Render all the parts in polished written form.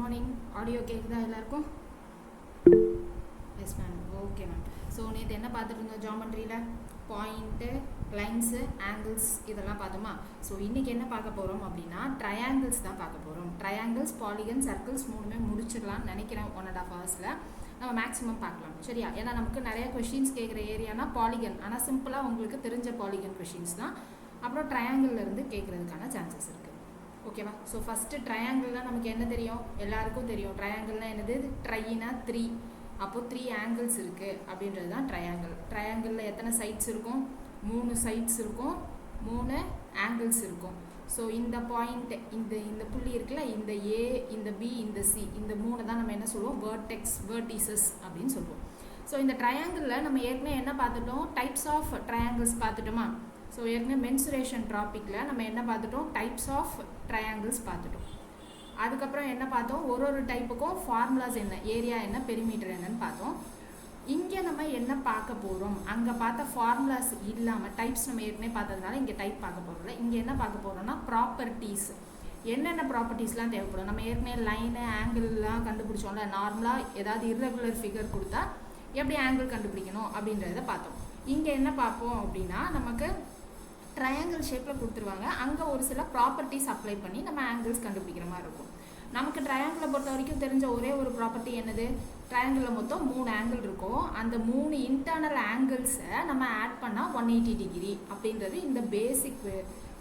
Morning. Audio கேட்குதா எல்லாருக்கும்? Yes ma'am. Okay ma'am. So நேற்று என்ன பார்த்துட்டு இருந்தோம்? ஜாமெண்ட்ரியில் பாயிண்ட்டு, லைன்ஸு, ஆங்கிள்ஸ் இதெல்லாம் பார்த்தோமா? ஸோ இன்றைக்கி என்ன பார்க்க போகிறோம் அப்படின்னா ட்ரையாங்கிள்ஸ் தான் பார்க்க போகிறோம். ட்ரையாங்கிள்ஸ், பாலிகன், சர்க்கிள்ஸ் மூணுமே முடிச்சிடலாம்னு நினைக்கிறேன் 1.5 ஹவர்ஸில். நம்ம மேக்ஸிமம் பார்க்கலாம், சரியா? ஏன்னா நமக்கு நிறைய கொஷின்ஸ் கேட்குற ஏரியானா பாலிகன், ஆனால் சிம்பிளாக உங்களுக்கு தெரிஞ்ச பாலிகன் கொஷின்ஸ் தான். அப்புறம் ட்ரையாங்கிள்லேருந்து கேட்குறதுக்கான சான்சஸ் இருக்குது. ஓகேவா? ஸோ ஃபஸ்ட்டு ட்ரையாங்கிள்னால் நமக்கு என்ன தெரியும்? எல்லாருக்கும் தெரியும். ட்ரையாங்கிள்னால் என்னது? ட்ரைனா 3, அப்போது 3 ஆங்கிள்ஸ் இருக்குது அப்படின்றது தான் ட்ரையாங்கிள். ட்ரையாங்கிளில் எத்தனை சைட்ஸ் இருக்கும்? 3 சைட்ஸ் இருக்கும், 3 ஆங்கிள்ஸ் இருக்கும். ஸோ இந்த பாயிண்ட், இந்த புள்ளி இருக்குல்ல, இந்த ஏ, இந்த பி, இந்த சி, இந்த 3 தான் நம்ம என்ன சொல்லுவோம்? வெர்டிசஸ் அப்படின்னு சொல்லுவோம். ஸோ இந்த ட்ரையாங்கிளில் நம்ம ஏற்கனவே என்ன பார்த்துட்டோம்? டைப்ஸ் ஆஃப் ட்ரையாங்கிள்ஸ் பார்த்துட்டோமா? ஸோ ஏற்கனவே மென்சுரேஷன் டாப்பிக்கில் நம்ம என்ன பார்த்துட்டோம்? டைப்ஸ் ஆஃப் ட்ரையாங்கிள்ஸ் பார்த்துட்டோம். அதுக்கப்புறம் என்ன பார்த்தோம்? ஒரு டைப்புக்கும் ஃபார்முலாஸ் என்ன, ஏரியா என்ன, பெரிமீட்டர் என்னன்னு பார்த்தோம். இங்கே நம்ம என்ன பார்க்க போகிறோம்? அங்கே பார்த்த ஃபார்முலாஸ் இல்லாமல் டைப்ஸ் நம்ம ஏற்கனவே பார்த்ததுனால இங்கே டைப் பார்க்க போகிறோம்ல. இங்கே என்ன பார்க்க போகிறோம்னா ப்ராப்பர்ட்டிஸ். என்னென்ன ப்ராப்பர்ட்டிஸ்லாம் தேவைப்படும்? நம்ம ஏற்கனவே லைனு, ஆங்கிள்லாம் கண்டுபிடிச்சோம்ல. நார்மலாக ஏதாவது இர்ரெகுலர் ஃபிகர் கொடுத்தா எப்படி ஆங்கிள் கண்டுபிடிக்கணும் அப்படின்றத பார்த்தோம். இங்கே என்ன பார்ப்போம் அப்படின்னா நமக்கு ட்ரையாங்கிள் ஷேப்பில் கொடுத்துருவாங்க. அங்கே ஒரு சில ப்ராப்பர்ட்டிஸ் அப்ளை பண்ணி நம்ம ஆங்கிள்ஸ் கண்டுபிடிக்கிற மாதிரி இருக்கும். நமக்கு ட்ரையாங்கிளை பொறுத்த வரைக்கும் தெரிஞ்ச ஒரே ஒரு ப்ராப்பர்ட்டி என்னது? ட்ரையாங்கிளில் மொத்தம் 3 ஆங்கிள் இருக்கும். அந்த 3 இன்டர்னல் ஆங்கிள்ஸை நம்ம ஆட் பண்ணால் 180 டிகிரி அப்படின்றது இந்த பேசிக்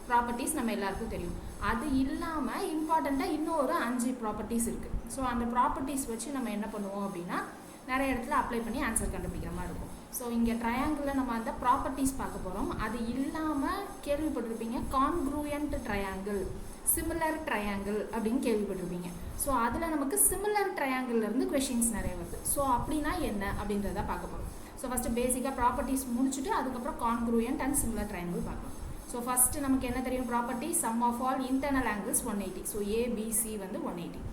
ப்ராப்பர்ட்டிஸ் நம்ம எல்லாருக்கும் தெரியும். அது இல்லாமல் இம்பார்ட்டண்ட்டாக இன்னும் ஒரு 5 ப்ராப்பர்ட்டிஸ் இருக்குது. ஸோ அந்த ப்ராப்பர்ட்டிஸ் வச்சு நம்ம என்ன பண்ணுவோம் அப்படின்னா நிறைய இடத்துல அப்ளை பண்ணி ஆன்சர் கண்டுபிடிக்கிற மாதிரி இருக்கும். ஸோ இங்கே ட்ரையாங்கிளில் நம்ம அந்த ப்ராப்பர்ட்டிஸ் பார்க்க போகிறோம். அது இல்லாமல் கேள்விப்பட்டிருப்பீங்க கான்க்ரூயன்ட் ட்ரையாங்கிள், சிமிலர் ட்ரையாங்கிள் அப்படின்னு கேள்விப்பட்டிருப்பீங்க. ஸோ அதில் நமக்கு சிமிலர் ட்ரையாங்கிள்லேருந்து கொஷின்ஸ் நிறைய வருது. ஸோ அப்படின்னா என்ன அப்படின்றத பார்க்க போகிறோம். ஸோ ஃபஸ்ட்டு பேசிக்காக ப்ராப்பர்ட்டிஸ் முடிச்சுட்டு அதுக்கப்புறம் கான்க்ரூயன்ட் அண்ட் சிமிலர் ட்ரையாங்கிள் பார்க்கலாம். ஸோ ஃபஸ்ட்டு நமக்கு என்ன தெரியும்? Property sum of all internal angles 180. So A B C வந்து 180.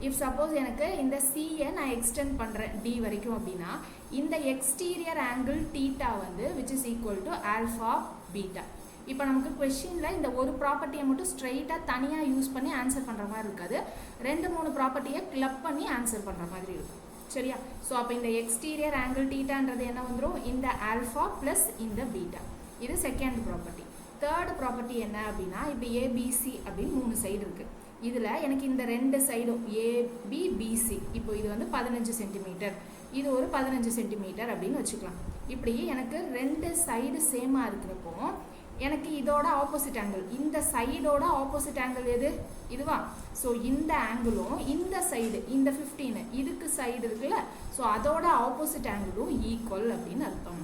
இஃப் சப்போஸ் எனக்கு இந்த சியை நான் எக்ஸ்டெண்ட் பண்ணுறேன் டி வரைக்கும் அப்படின்னா இந்த எக்ஸ்டீரியர் ஆங்கிள் தீட்டா வந்து which is equal to alpha beta. இப்போ நமக்கு கொஷினில் இந்த ஒரு ப்ராப்பர்ட்டியை மட்டும் ஸ்ட்ரெயிட்டாக தனியாக யூஸ் பண்ணி ஆன்சர் பண்ணுற மாதிரி இருக்காது. 2-3 ப்ராப்பர்ட்டியை கிளப் பண்ணி ஆன்சர் பண்ணுற மாதிரி இருக்கும், சரியா? ஸோ அப்போ இந்த எக்ஸ்டீரியர் ஆங்கிள் தீட்டான்றது என்ன வந்துடும்? இந்த ஆல்ஃபா ப்ளஸ் இந்த பீட்டா. இது செகண்ட் ப்ராப்பர்ட்டி. தேர்ட் ப்ராப்பர்ட்டி என்ன அப்படின்னா இப்போ ஏபிசி அப்படின்னு 3 சைடு இருக்குது. இதில் எனக்கு இந்த 2 சைடும் ஏபிபிசி, இப்போ இது வந்து 15 சென்டிமீட்டர், இது ஒரு 15 சென்டிமீட்டர் அப்படின்னு வச்சுக்கலாம். இப்படி எனக்கு 2 சைடு சேமாக இருக்கிறப்போ எனக்கு இதோட ஆப்போசிட் ஆங்கிள், இந்த சைடோட ஆப்போசிட் ஆங்கிள் எது? இதுவா? ஸோ இந்த ஆங்கிளும் இந்த சைடு, இந்த 15 இதுக்கு சைடு இருக்குல்ல, ஸோ அதோட ஆப்போசிட் ஆங்கிளும் ஈக்குவல் அப்படின்னு அர்த்தம்,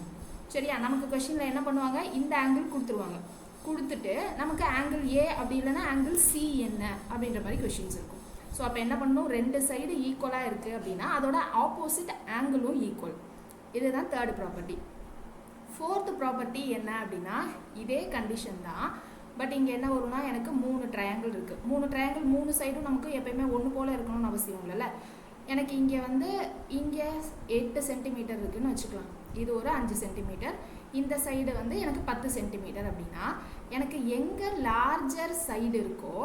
சரியா? நமக்கு கொஷினில் என்ன பண்ணுவாங்க? இந்த ஆங்கிள் கொடுத்துருவாங்க. கொடுத்துட்டு நமக்கு ஆங்கிள் ஏ அப்படி இல்லைன்னா ஆங்கிள் சி என்ன அப்படின்ற மாதிரி கொஷின்ஸ் இருக்கும். ஸோ அப்போ என்ன பண்ணணும்? 2 சைடு ஈக்குவலாக இருக்குது அப்படின்னா அதோட ஆப்போசிட் ஆங்கிளும் ஈக்குவல். இதுதான் தேர்ட் ப்ராப்பர்ட்டி. ஃபோர்த் ப்ராப்பர்ட்டி என்ன அப்படின்னா இதே கண்டிஷன் தான். பட் இங்கே என்ன வரும்னா எனக்கு 3 ட்ரையாங்கிள் இருக்குது. 3 ட்ரையாங்கிள் 3 சைடும் நமக்கு எப்பயுமே ஒன்று போல் இருக்கணும்னு அவசியம் இல்லைல்ல. எனக்கு இங்கே வந்து இங்கே 8 சென்டிமீட்டர் இருக்குதுன்னு வச்சுக்கலாம். இது ஒரு 5 சென்டிமீட்டர். இந்த சைடு வந்து எனக்கு 10 சென்டிமீட்டர் அப்படின்னா எனக்கு எங்கே லார்ஜர் சைடு இருக்கோ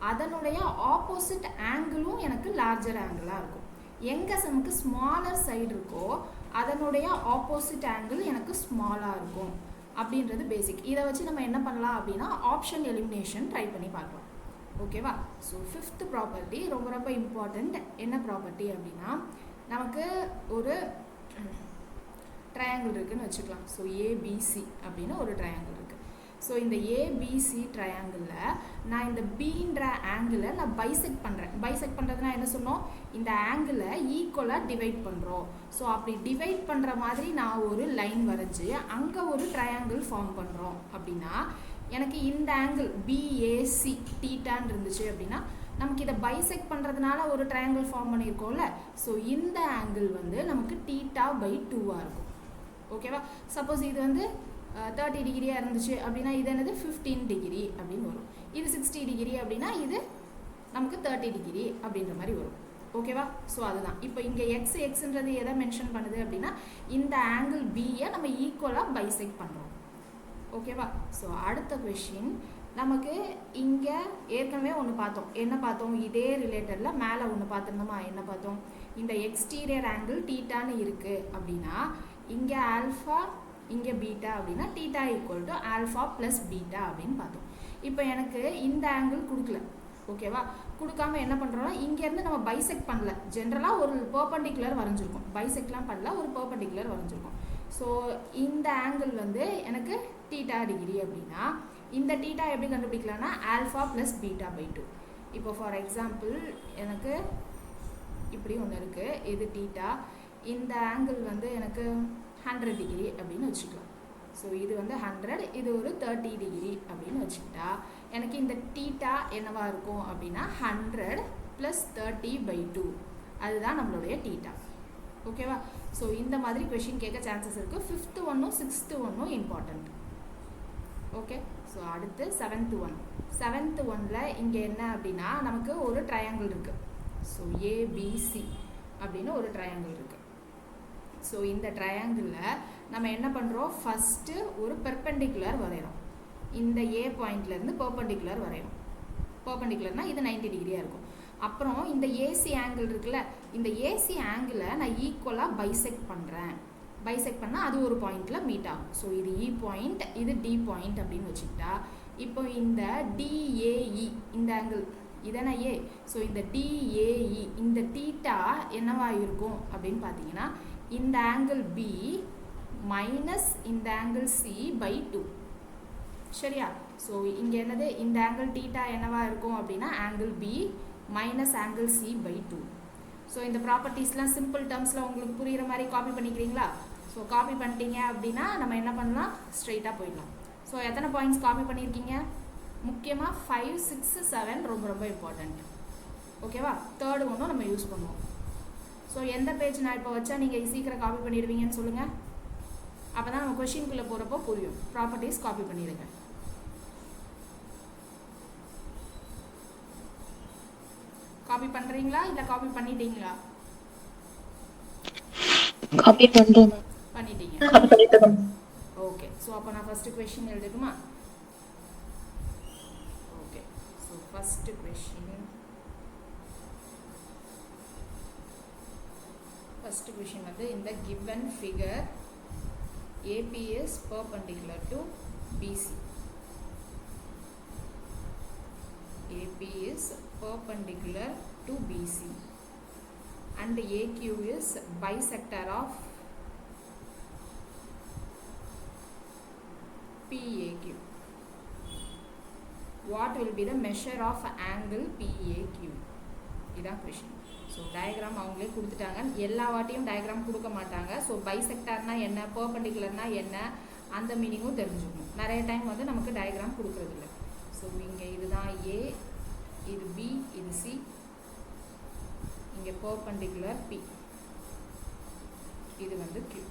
அதனுடைய ஆப்போசிட் ஆங்கிளும் எனக்கு லார்ஜர் ஆங்கிளாக இருக்கும். எங்கே நமக்கு ஸ்மாலர் சைடு இருக்கோ அதனுடைய ஆப்போசிட் ஆங்கிள் எனக்கு ஸ்மாலாக இருக்கும் அப்படின்றது பேசிக். இதை வச்சு நம்ம என்ன பண்ணலாம் அப்படின்னா ஆப்ஷன் எலிமினேஷன் ட்ரை பண்ணி பார்க்கலாம், ஓகேவா? ஸோ ஃபிஃப்த் ப்ராப்பர்ட்டி ரொம்ப ரொம்ப இம்பார்ட்டண்ட். என்ன ப்ராப்பர்ட்டி அப்படின்னா நமக்கு ஒரு ட்ரையாங்கிள் இருக்குதுன்னு வச்சுக்கலாம். ஸோ ஏபிசி அப்படின்னு ஒரு ட்ரையாங்கிள் இருக்குது. ஸோ இந்த ஏபிசி ட்ரையாங்கிளில் நான் இந்த பீன்ற ஆங்கிளை நான் பைசெக்ட் பண்ணுறேன். பைசெக்ட் பண்ணுறதுனா என்ன சொன்னோம்? இந்த ஆங்கிளை ஈக்குவலாக டிவைட் பண்ணுறோம். ஸோ அப்படி டிவைட் பண்ணுற மாதிரி நான் ஒரு லைன் வரைஞ்சி அங்கே ஒரு ட்ரையாங்கிள் ஃபார்ம் பண்ணுறோம் அப்படின்னா எனக்கு இந்த ஆங்கிள் பிஏசி தீட்டான்னு இருந்துச்சு அப்படின்னா நமக்கு இதை பைசெக்ட் பண்ணுறதுனால ஒரு ட்ரையாங்கிள் ஃபார்ம் பண்ணியிருக்கோம்ல. ஸோ இந்த ஆங்கிள் வந்து நமக்கு தீட்டா பை 2ஆக இருக்கும், ஓகேவா? சப்போஸ் இது வந்து 30 டிகிரியாக இருந்துச்சு அப்படின்னா இது என்னது 15 டிகிரி அப்படின்னு வரும். இது 60 டிகிரி அப்படின்னா இது நமக்கு 30 டிகிரி அப்படின்ற மாதிரி வரும், ஓகேவா? ஸோ அதுதான் இப்போ இங்கே எக்ஸ்ன்றது எதை மென்ஷன் பண்ணுது அப்படின்னா இந்த ஆங்கிள் பியை நம்ம ஈக்குவலாக பைசெக்ட் பண்ணுறோம், ஓகேவா? ஸோ அடுத்த கொஷின் நமக்கு இங்கே ஏற்கனவே ஒன்று பார்த்தோம். என்ன பார்த்தோம்? இதே ரிலேட்டடில் மேலே ஒன்று பார்த்துருந்தோமா? என்ன பார்த்தோம்? இந்த எக்ஸ்டீரியர் ஆங்கிள் டீட்டான்னு இருக்குது அப்படின்னா இங்கே ஆல்ஃபா இங்கே பீட்டா அப்படின்னா theta equal to alpha plus beta அப்படின்னு பார்த்தோம். இப்போ எனக்கு இந்த ஆங்கிள் கொடுக்கல, ஓகேவா? கொடுக்காம என்ன பண்ணுறோம்னா இங்கேருந்து நம்ம பைசெக்ட் பண்ணல. ஜென்ரலாக ஒரு பர்பண்டிகுலர் வரைஞ்சிருக்கோம், பைசெக்ட்லாம் பண்ணல, ஒரு பர்பண்டிகுலர் வரைஞ்சிருக்கோம். ஸோ இந்த ஆங்கிள் வந்து எனக்கு டீட்டா டிகிரி அப்படின்னா இந்த டீட்டா எப்படி கண்டுபிடிக்கலாம்னா ஆல்ஃபா ப்ளஸ் பீட்டா பை 2. இப்போ ஃபார் எக்ஸாம்பிள் எனக்கு இப்படி ஒன்று இருக்குது, இது டீட்டா. இந்த ஆங்கிள் வந்து எனக்கு 100 டிகிரி அப்படின்னு வச்சுக்கலாம். ஸோ இது வந்து 100, இது ஒரு 30 டிகிரி அப்படின்னு வச்சுக்கிட்டா எனக்கு இந்த டீட்டா என்னவா இருக்கும் அப்படின்னா 100 ப்ளஸ் 30 பை 2, அதுதான் நம்மளுடைய டீட்டா. ஓகேவா? ஸோ இந்த மாதிரி கொஷின் கேட்க சான்சஸ் இருக்குது. 5th ஒன்றும் 6th ஒன்றும் இம்பார்ட்டண்ட். ஓகே, ஸோ அடுத்து 7th ஒன். 7th ஒன்னில் இங்கே என்ன அப்படின்னா நமக்கு ஒரு ட்ரையாங்கிள் இருக்குது. ஸோ ஏபிசி அப்படின்னு ஒரு ட்ரையாங்கிள் இருக்குது. ஸோ இந்த ட்ரையாங்கிளில் நம்ம என்ன பண்ணுறோம்? ஃபஸ்ட்டு ஒரு பெர்பெண்டிகுலர் வரைகிறோம். இந்த ஏ பாயிண்ட்லேருந்து பெர்பெண்டிகுலர் வரைகிறோம். பெர்பெண்டிகுலர்னால் இது 90 டிகிரியாக இருக்கும். அப்புறம் இந்த ஏசி ஆங்கிள் இருக்குல்ல, இந்த ஏசி ஆங்கிளை நான் ஈக்குவலாக பைசெக்ட் பண்ணுறேன். பைசெக்ட் பண்ணால் அது ஒரு பாயிண்டில் மீட் ஆகும். ஸோ இது இ பாயிண்ட், இது டி பாயிண்ட் அப்படின்னு வச்சுக்கிட்டா இப்போ இந்த டிஏஇ இந்த ஆங்கிள் இதான ஏ. ஸோ இந்த டிஏஇ இந்த டீட்டா என்னவா இருக்கும் அப்படின்னு பார்த்தீங்கன்னா இந்த ஆங்கிள் பி மைனஸ் இந்த ஆங்கிள் சி பை 2. சரியா? ஸோ இங்கே என்னது? இந்த ஆங்கிள் டீட்டா என்னவா இருக்கும் அப்படின்னா angle B minus angle C by 2. So இந்த ப்ராப்பர்ட்டிஸ்லாம் சிம்பிள் டேர்ம்ஸில் உங்களுக்கு புரிகிற மாதிரி காப்பி பண்ணிக்கிறீங்களா? ஸோ காப்பி பண்ணிட்டீங்க அப்படின்னா நம்ம என்ன பண்ணலாம்? ஸ்ட்ரெயிட்டாக போயிடலாம். ஸோ எத்தனை பாயிண்ட்ஸ் காப்பி பண்ணியிருக்கீங்க? முக்கியமாக 5, 6, 7 ரொம்ப ரொம்ப இம்பார்ட்டண்ட். ஓகேவா? 3rd ஒன்றும் நம்ம யூஸ் பண்ணுவோம். ஸோ எந்த பேஜ் நான் இப்போ வச்சா நீங்கள் சீக்கிரம் காப்பி பண்ணிடுவீங்கன்னு சொல்லுங்கள். அப்போ தான் நம்ம கொஷின்குள்ளே போகிறப்போ புரியும். ப்ராப்பர்ட்டிஸ் காப்பி பண்ணிடுங்க. காப்பி பண்ணுறீங்களா இல்லை காப்பி பண்ணிட்டீங்களா? காப்பி பண்ணுறேன். பண்ணிட்டீங்க. ஓகே, ஸோ அப்போ நான் ஃபஸ்ட்டு கொஷின் எழுதட்டுமா? ஓகே, ஸோ ஃபஸ்ட்டு கொஷின் வந்து இந்த given figure AP is perpendicular to BC. AP is perpendicular to BC and AQ is bisector of PAQ. What will be the measure of angle PAQ? இதான் question. So diagram அவங்களே கொடுத்துட்டாங்க. எல்லா வாட்டியும் diagram கொடுக்க மாட்டாங்க. So பைசெக்டார்னா என்ன, பர்பெண்டிகுலர்னா என்ன, அந்த மீனிங்கும் தெரிஞ்சுக்கணும். நிறைய டைம் வந்து நமக்கு டயக்ராம் கொடுக்குறதில்ல. ஸோ இங்கே இதுதான் ஏ, இது பி, இது சி, இங்கே பர்பெண்டிகுலர் பி, இது வந்து கியூ.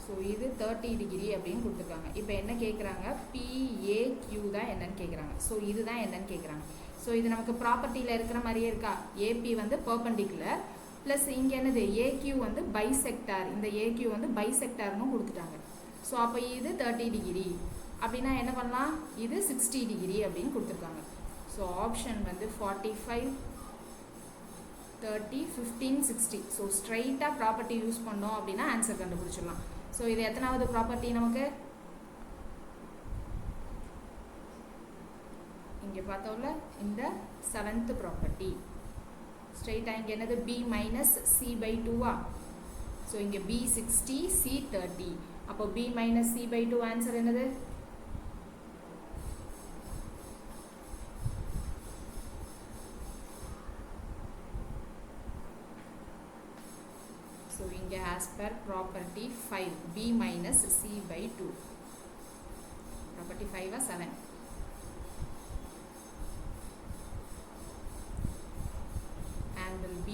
ஸோ இது 30 டிகிரி அப்படின்னு கொடுத்துருக்காங்க. இப்போ என்ன கேட்குறாங்க? PAQ தான் என்னன்னு கேட்குறாங்க. ஸோ இதுதான் என்னன்னு கேட்குறாங்க. ஸோ இது நமக்கு ப்ராப்பர்ட்டியில் இருக்கிற மாதிரியே இருக்கா? ஏபி வந்து பர்பெண்டிகுலர் ப்ளஸ் இங்கே என்னது ஏக்யூ வந்து பைசெக்டார். இந்த ஏக்யூ வந்து பைசெக்டார்னு கொடுத்துட்டாங்க. ஸோ அப்போ இது 30 டிகிரி அப்படின்னா என்ன பண்ணலாம்? இது 60 டிகிரி அப்படின்னு கொடுத்துருக்காங்க. ஸோ ஆப்ஷன் வந்து 45, 30, 15, 60. ஸோ ஸ்ட்ரைட்டாக ப்ராப்பர்ட்டி யூஸ் பண்ணோம் அப்படின்னா ஆன்சர் கண்டுபிடிச்சிடலாம். ஸோ இது எத்தனாவது ப்ராப்பர்ட்டி நமக்கு? இங்கே பார்த்தோம்ல இந்த 7th ப்ராப்பர்ட்டி. ஸ்ட்ரைட்டாக இங்கே என்னது? B மைனஸ் C பை 2வா? ஸோ இங்கே B 60, C 30. அப்போ B minus C by 2 answer என்னது? ஸோ இங்கே as per property 5 B minus C by 2. Property 5 7. angle B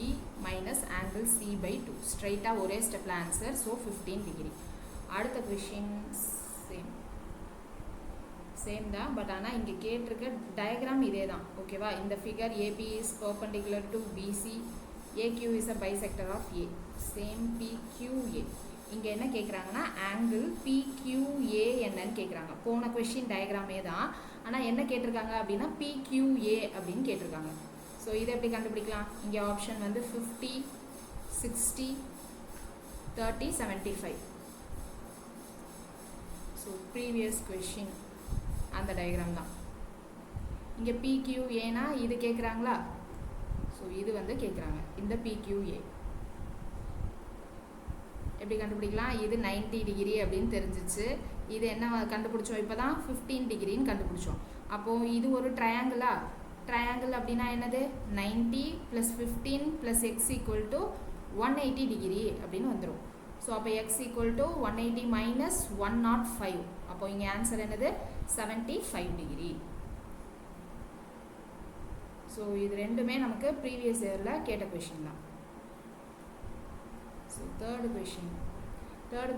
minus angle C by 2. Straight ஒரே ஸ்டெப்ல ஆன்சர். So 15 degree. அடுத்த question same தான், but ஆனால் இங்கே கேட்டிருக்க டயக்ராம் இதே தான். ஓகேவா? இந்த figure AB is perpendicular to BC, AQ is a bisector of A, same PQA. இங்கே என்ன கேட்குறாங்கன்னா ஆங்கிள் PQA என்னன்னு கேட்குறாங்க. போன கொஷின் டயக்ராமே தான், ஆனால் என்ன கேட்டிருக்காங்க அப்படின்னா PQA அப்படின்னு கேட்டிருக்காங்க. ஸோ இதை எப்படி கண்டுபிடிக்கலாம்? இங்கே ஆப்ஷன் வந்து 50, 60, 30, 75. ஸோ ப்ரீவியஸ் கொஷின் அந்த டயக்ராம் தான். இங்கே PQAனா இது கேட்குறாங்களா? ஸோ இது வந்து கேட்குறாங்க இந்த PQA. எப்படி கண்டுபிடிக்கலாம்? இது 90 டிகிரி அப்படின்னு தெரிஞ்சிச்சு. இது என்ன கண்டுபிடிச்சோம்? இப்போ தான் 15 டிகிரின்னு கண்டுபிடிச்சோம். அப்போது இது ஒரு ட்ரையாங்கிளா? ட்ரையாங்கிள் அப்படின்னா என்னது? 90 + 15 + x = 180 டிகிரி அப்படின்னு வந்துடும். ஸோ அப்போ x = 180 - 105. அப்போ இங்கே ஆன்சர் என்னது? 75 டிகிரி. ஸோ இது ரெண்டுமே நமக்கு ப்ரீவியஸ் இயரில் கேட்ட கொஷின் தான். ஸோ தேர்டு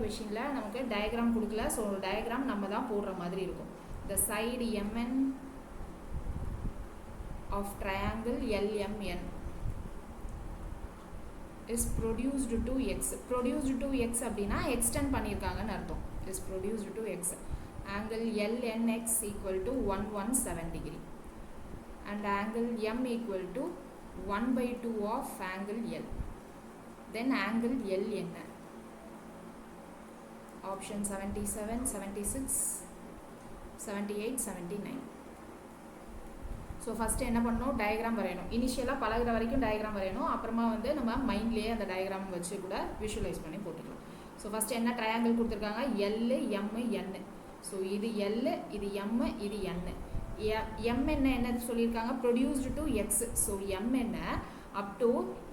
கொஷினில் நமக்கு டயக்ராம் கொடுக்கல. ஸோ டயக்ராம் நம்ம தான் போடுற மாதிரி இருக்கும். த side MN of triangle LMN is produced to x. produced to x அப்படின்னா extend பண்ணியிருக்காங்கன்னு அர்த்தம். is produced to x. angle LNX = 117 degree and angle M = 1/2 of angle L. then angle L என்ன? option 77, 76, 78, 79. So first என்ன பண்ணணும்? Diagram வரையணும். இனிஷியலாக பழகிற வரைக்கும் diagram வரையணும். அப்புறமா வந்து நம்ம மைண்ட்லேயே அந்த டயக்ராம் வச்சு கூட விஷுவலைஸ் பண்ணி போட்டுக்கலாம். ஸோ ஃபஸ்ட்டு என்ன ட்ரையாங்கிள் கொடுத்துருக்காங்க? L, M, N. ஸோ இது L, இது M, இது N. M என்ன சொல்லியிருக்காங்க? Produced to X. So M என்ன அப் டு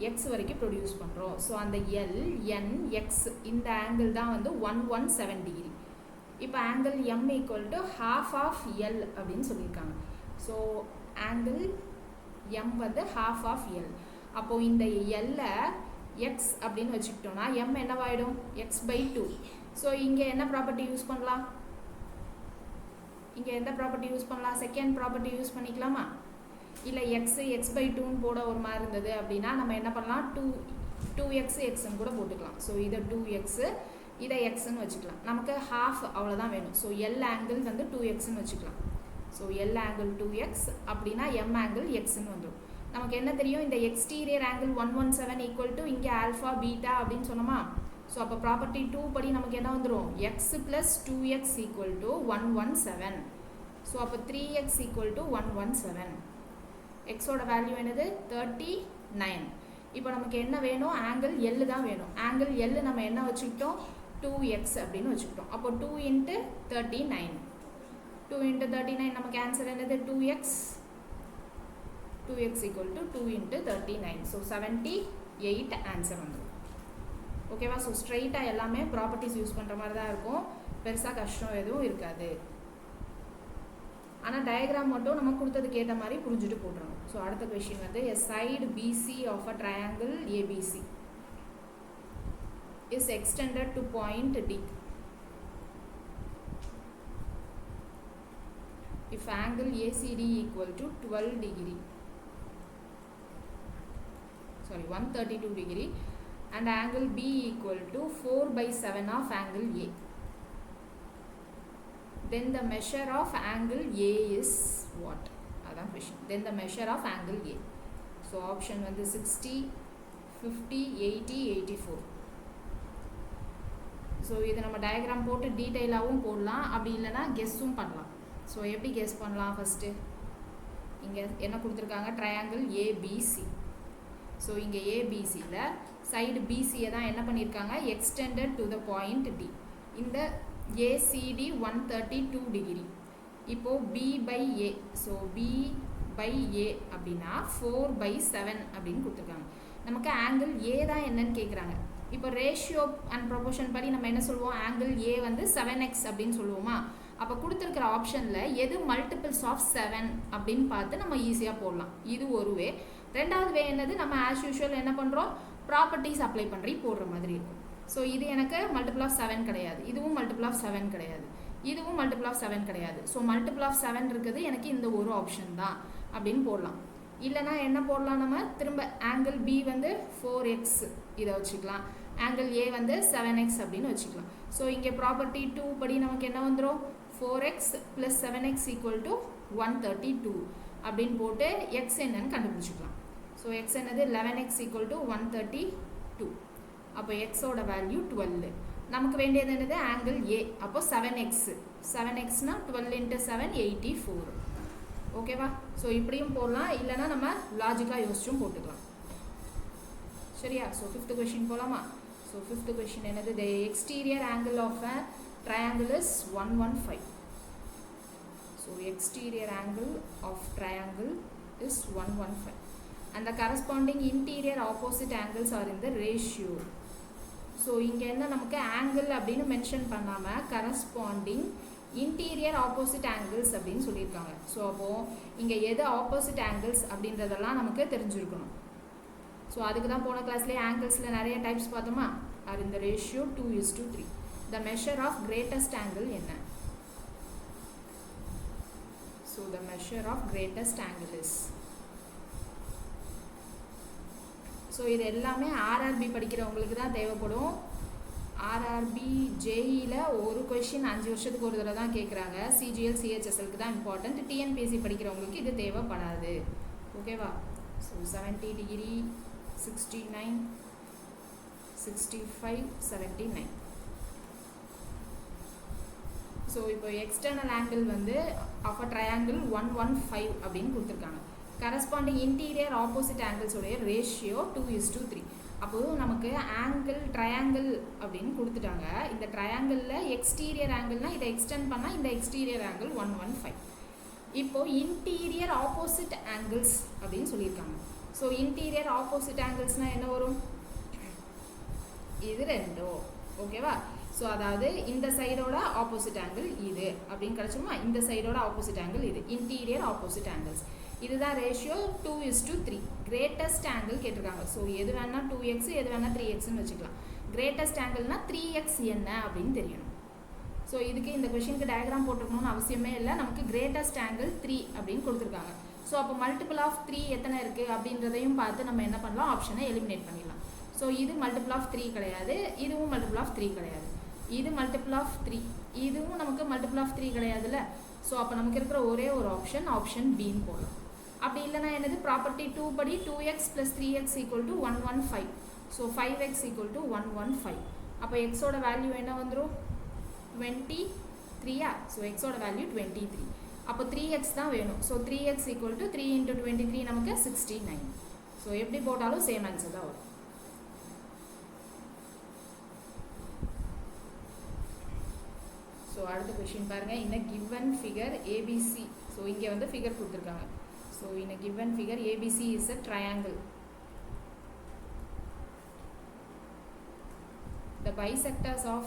எக்ஸ் வரைக்கும் ப்ரொடியூஸ் பண்ணுறோம். ஸோ அந்த L, N, X இந்த ஆங்கிள் தான் வந்து 117 டிகிரி. இப்போ angle M = half of L அப்படின்னு சொல்லியிருக்காங்க. ஸோ ஆங்கிள் M வந்து half of L. அப்போது இந்த L-ஐ X அப்படின்னு வச்சுக்கிட்டோன்னா M என்னவாயிடும்? x/2. ஸோ இங்கே என்ன ப்ராப்பர்ட்டி யூஸ் பண்ணலாம்? இங்கே எந்த ப்ராப்பர்ட்டி யூஸ் பண்ணலாம்? செகண்ட் ப்ராப்பர்ட்டி யூஸ் பண்ணிக்கலாமா? இல்லை x/2ன்னு போட ஒரு மாதிரி இருந்தது அப்படின்னா நம்ம என்ன பண்ணலாம்? 2x xன்னு கூட போட்டுக்கலாம். ஸோ இதை 2x, இதை xன்னு வச்சுக்கலாம். நமக்கு ஹாஃப் அவ்வளோதான் வேணும். ஸோ L ஆங்கிள் வந்து 2xன்னு வச்சுக்கலாம். ஸோ L ஆங்கிள் 2x அப்படின்னா M ஆங்கிள் xன்னு வந்துடும். நமக்கு என்ன தெரியும்? இந்த எக்ஸ்டீரியர் ஆங்கிள் 117 = இங்கே ஆல்ஃபா பீட்டா அப்படின்னு சொன்னோமா? ஸோ அப்போ ப்ராப்பர்ட்டி 2 படி நமக்கு என்ன வந்துடும்? x + 2x = 117. ஸோ அப்போ 3x = 117. எக்ஸோட வேல்யூ என்னது? 39. இப்போ நமக்கு என்ன வேணும்? ஆங்கிள் L தான் வேணும். ஆங்கிள் L நம்ம என்ன வச்சுக்கிட்டோம்? 2x அப்படின்னு வச்சுக்கிட்டோம். அப்போ 2 × 39. 2 × 39 நமக்கு ஆன்சர் என்னது? 2x. 2x = 2 × 39. ஸோ 78 ஆன்சர் வந்துடும். ஓகேவா? ஸோ ஸ்ட்ரெயிட்டாக எல்லாமே ப்ராப்பர்ட்டிஸ் யூஸ் பண்ணுற மாதிரி தான் இருக்கும். பெருசாக கஷ்டம் எதுவும் இருக்காது. ஆனால் டயக்ராம் மட்டும் நம்ம கொடுத்ததுக்கு ஏற்ற மாதிரி புரிஞ்சுட்டு போட்டுருணும். ஸோ அடுத்த கொஷின் வந்து a side BC of a triangle ABC is extended to point D. If angle ACD = 12 degree, sorry 132 degree, and angle B = 4/7 of angle A, then the measure of angle A is what? That's the question. Then the measure of angle A. So option வந்து 60, 50, 80, 84. So இது நம்ம diagram போட்டு டீட்டெயிலாகவும் போடலாம், அப்படி இல்லைனா கெஸ்ஸும் பண்ணலாம். So எப்படி guess பண்ணலாம்? ஃபஸ்ட்டு இங்கே என்ன கொடுத்துருக்காங்க? Triangle ABC. ஸோ இங்கே ஏபிசியில் சைடு பிசியை தான் என்ன பண்ணியிருக்காங்க? Extended to the point D. இந்த ACD 132 டிகிரி. இப்போது B/A. ஸோ B/A அப்படின்னா 4/7 அப்படின்னு கொடுத்துருக்காங்க. நமக்கு ஆங்கிள் A தான் என்னன்னு கேட்குறாங்க. இப்போ ரேஷியோ அண்ட் ப்ரொபோர்ஷன் படி நம்ம என்ன சொல்லுவோம்? ஆங்கிள் A வந்து 7x அப்படின்னு சொல்லுவோமா? அப்போ கொடுத்துருக்கிற ஆப்ஷனில் எது மல்டிபிள்ஸ் ஆஃப் 7 அப்படின்னு பார்த்து நம்ம ஈஸியாக போடலாம். இது ஒரு வே. ரெண்டாவது வே என்னது? நம்ம ஆஸ் யூஷுவல் என்ன பண்ணுறோம்? ப்ராப்பர்ட்டிஸ் அப்ளை பண்ணி போடுற மாதிரி இருக்கும். ஸோ இது எனக்கு மல்டிபிள் ஆஃப் 7 கிடையாது, இதுவும் மல்டிபிள் ஆஃப் 7 கிடையாது, இதுவும் மல்டிபிள் ஆஃப் 7 கிடையாது. ஸோ மல்டிபிள் ஆஃப் 7 இருக்குது எனக்கு இந்த ஒரு ஆப்ஷன் தான் அப்படின்னு போடலாம். இல்லைனா என்ன போடலாம்? நம்ம திரும்ப ஆங்கிள் B வந்து 4x இதை வச்சுக்கலாம். ஆங்கிள் ஏ வந்து 7x அப்படின்னு வச்சுக்கலாம். ஸோ இங்கே ப்ராப்பர்ட்டி 2 படி நமக்கு என்ன வந்துடும், 4x + 7x = 132 அப்படின்னு போட்டு எக்ஸ் என்னன்னு கண்டுபிடிச்சிக்கலாம். ஸோ எக்ஸ் என்னது 11x = 132. அப்போ எக்ஸோட வேல்யூ 12. நமக்கு வேண்டியது என்னது ஆங்கிள் ஏ. அப்போ 7x 7xனா 12 × 7 84. ஓகேவா? ஸோ இப்படியும் போடலாம், இல்லைனா நம்ம லாஜிக்காக யோசிச்சும் போட்டுக்கலாம். சரியா? ஸோ 5th கொஷின் போகலாமா? ஸோ 5th கொஷின் என்னது, the exterior angle of a triangle is 115. So exterior angle of triangle is 115 and the corresponding interior opposite angles are in the ratio. So இங்கே என்ன நமக்கு ஆங்கிள் அப்படின்னு mention பண்ணாமல் corresponding interior opposite angles அப்படின்னு சொல்லியிருக்காங்க. So அப்போது இங்கே எது ஆப்போசிட் ஆங்கிள்ஸ் அப்படின்றதெல்லாம் நமக்கு தெரிஞ்சிருக்கணும். ஸோ அதுக்கு தான் போன கிளாஸ்லேயே ஆங்கிள்ஸில் நிறைய டைப்ஸ் பார்த்தோமா. ஆர் இந்த ratio 2:3. The measure of greatest angle என்ன? So the measure of greatest angle is. So இது எல்லாமே ஆர்ஆர்பி படிக்கிறவங்களுக்கு தான் தேவைப்படும். ஆர்ஆர்பி ஜேஇயில் ஒரு கொஷின் 5 வருஷத்துக்கு ஒரு தடவை தான் கேட்குறாங்க. சிஜிஎல் சிஹெச்எஸ்எலுக்கு தான் இம்பார்ட்டன்ட். டிஎன்பிஎஸ்சி படிக்கிறவங்களுக்கு இது தேவைப்படாது. ஓகேவா? So 70 degree, 69, 65, 79. ஸோ இப்போ எக்ஸ்டர்னல் ஆங்கிள் வந்து ஆஃப் அ ட்ரையாங்கிள் 115 அப்படின்னு கொடுத்துருக்காங்க. கரஸ்பாண்டிங் இன்டீரியர் ஆப்போசிட் ஆங்கிள்ஸோடைய ரேஷியோ 2:3. அப்போது நமக்கு ஆங்கிள் ட்ரையாங்கிள் அப்படின்னு கொடுத்துட்டாங்க. இந்த ட்ரையாங்கிளில் எக்ஸ்டீரியர் ஆங்கிள்னால் இதை எக்ஸ்டெண்ட் பண்ணால் இந்த எக்ஸ்டீரியர் ஆங்கிள் 115. இப்போது இன்டீரியர் ஆப்போசிட் ஆங்கிள்ஸ் அப்படின்னு சொல்லியிருக்காங்க. ஸோ இன்டீரியர் ஆப்போசிட் ஆங்கிள்ஸ்னால் என்ன வரும், இது ரெண்டும். ஓகேவா? ஸோ அதாவது இந்த சைடோட ஆப்போசிட் ஆங்கிள் இது அப்படின்னு கிடச்சிருமா, இந்த சைடோட ஆப்போசிட் ஆங்கிள் இது, இன்டீரியர் ஆப்போசிட் ஆங்கிள்ஸ். இதுதான் ரேஷியோ 2:3. கிரேட்டஸ்ட் ஆங்கிள் கேட்டிருக்காங்க. ஸோ எது வேணால் 2x, எது வேணால் 3xன்னு வச்சுக்கலாம். கிரேட்டஸ்ட் ஆங்கிள்னா 3x என்ன அப்படின்னு தெரியணும். ஸோ இதுக்கு இந்த கொஷினுக்கு டயக்ராம் போட்டுக்கணும்னு அவசியமே இல்லை. நமக்கு கிரேட்டஸ்ட் ஆங்கிள் 3 அப்படின்னு கொடுத்துருக்காங்க. ஸோ அப்போ மல்டிபிள் ஆஃப் 3 எத்தனை இருக்குது அப்படின்றதையும் பார்த்து நம்ம என்ன பண்ணலாம், ஆப்ஷனை எலிமினேட் பண்ணிடலாம். ஸோ இது மல்டிபிள் ஆஃப் 3 கிடையாது, இதுவும் மல்டிபிள் ஆஃப் 3 கிடையாது, இது மல்டிபிள் ஆஃப் 3, இதுவும் நமக்கு மல்டிபிள் ஆஃப் 3 கிடையாதுல்ல. ஸோ அப்போ நமக்கு இருக்கிற ஒரே ஒரு ஆப்ஷன் பின்னு போடலாம். அப்படி இல்லைனா என்னது, ப்ராப்பர்ட்டி 2 படி 2x + 3x = 115. So 5x = 115. அப்போ எக்ஸோட வேல்யூ என்ன வந்துடும், 23. ஸோ எக்ஸோட வேல்யூ 23. அப்போ 3x தான் வேணும். ஸோ 3x = 3 × 23 நமக்கு 69. ஸோ எப்படி போட்டாலும் சேம் ஆன்சர் தான் வரும். ஸோ அடுத்த கொஷின் பாருங்கள். இந்த கிவன் ஃபிகர் ஏபிசி. ஸோ இங்கே வந்து ஃபிகர் கொடுத்துருக்காங்க. So in a given figure ABC is a triangle. The bisectors of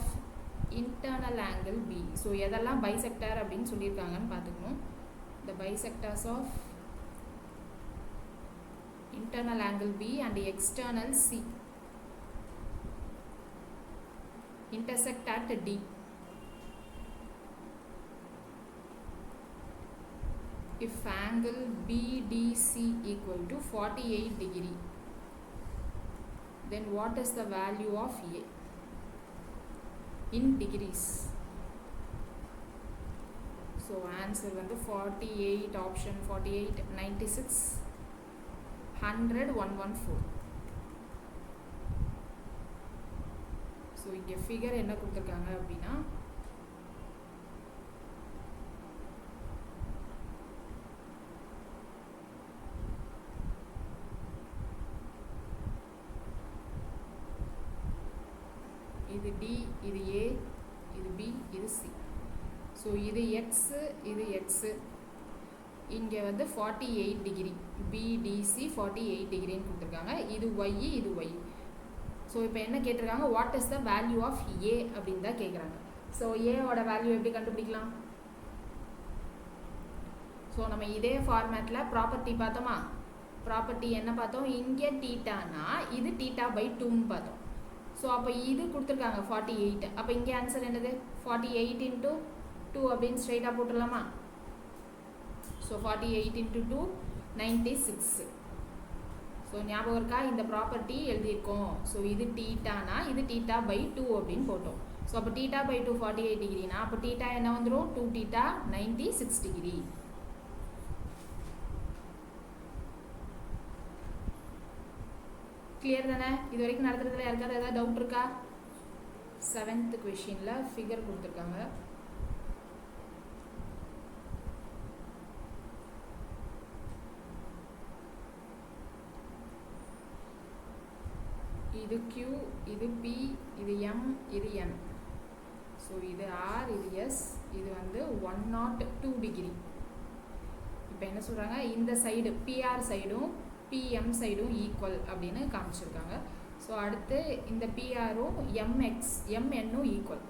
internal angle B. So எதெல்லாம் bisector அப்படின்னு சொல்லியிருக்காங்கன்னு பார்த்துக்கணும். The bisectors of internal angle B and external C intersect at D. If angle BDC = 48 degree, then what is the value of A in degrees? So answer வந்து 48, option 48, 96, 100, 114. So இங்கே figure என்ன கொடுத்துருக்காங்க அப்படின்னா, இது D, இது A, இது B, இது C. So இது X, இது X. இங்கே வந்து 48 டிகிரி, BDC 48 டிகிரின்னு கொடுத்துருக்காங்க. இது Y, இது Y. ஸோ இப்போ என்ன கேட்டிருக்காங்க, what is the value of A அப்படின்னு தான் கேட்குறாங்க. ஸோ ஏவோட வேல்யூ எப்படி கண்டுபிடிக்கலாம்? ஸோ நம்ம இதே ஃபார்மேட்டில் ப்ராப்பர்ட்டி பார்த்தோமா. ப்ராப்பர்ட்டி என்ன பார்த்தோம், இங்கே தீட்டானா இது θ/2ன்னு பார்த்தோம். ஸோ அப்போ இது கொடுத்துருக்காங்க 48. அப்போ இங்கே ஆன்சர் என்னது, 48 × 2 அப்படின்னு ஸ்ட்ரைட்டாக போட்டுடலாமா. ஸோ 48 × 2 96. ஸோ ஸோ ஞாபகம் இருக்கா, இந்த ப்ராப்பர்ட்டி எழுதியிருக்கோம். ஸோ இது டீட்டானா இது டீட்டா பை 2 அப்படின்னு போட்டோம். ஸோ அப்போ டீட்டா பை 2 48 டிகிரினா அப்போ டீட்டா என்ன வந்துடும், 2 டீட்டா 96 டிகிரி. கிளியர் தானே? இது வரைக்கும் நடத்துறதுல யாருக்காவது ஏதாவது டவுட் இருக்கா? 7th கொஷினில் ஃபிகர் கொடுத்துருக்காங்க. இது Q, இது P, இது M, இது N. ஸோ இது R, இது S, இது வந்து 102 டிகிரி. இப்போ என்ன சொல்கிறாங்க, இந்த சைடு PR சைடும் PM சைடும் ஈக்குவல் அப்படின்னு காமிச்சிருக்காங்க. ஸோ அடுத்து இந்த PRும் MNும் ஈக்குவல்.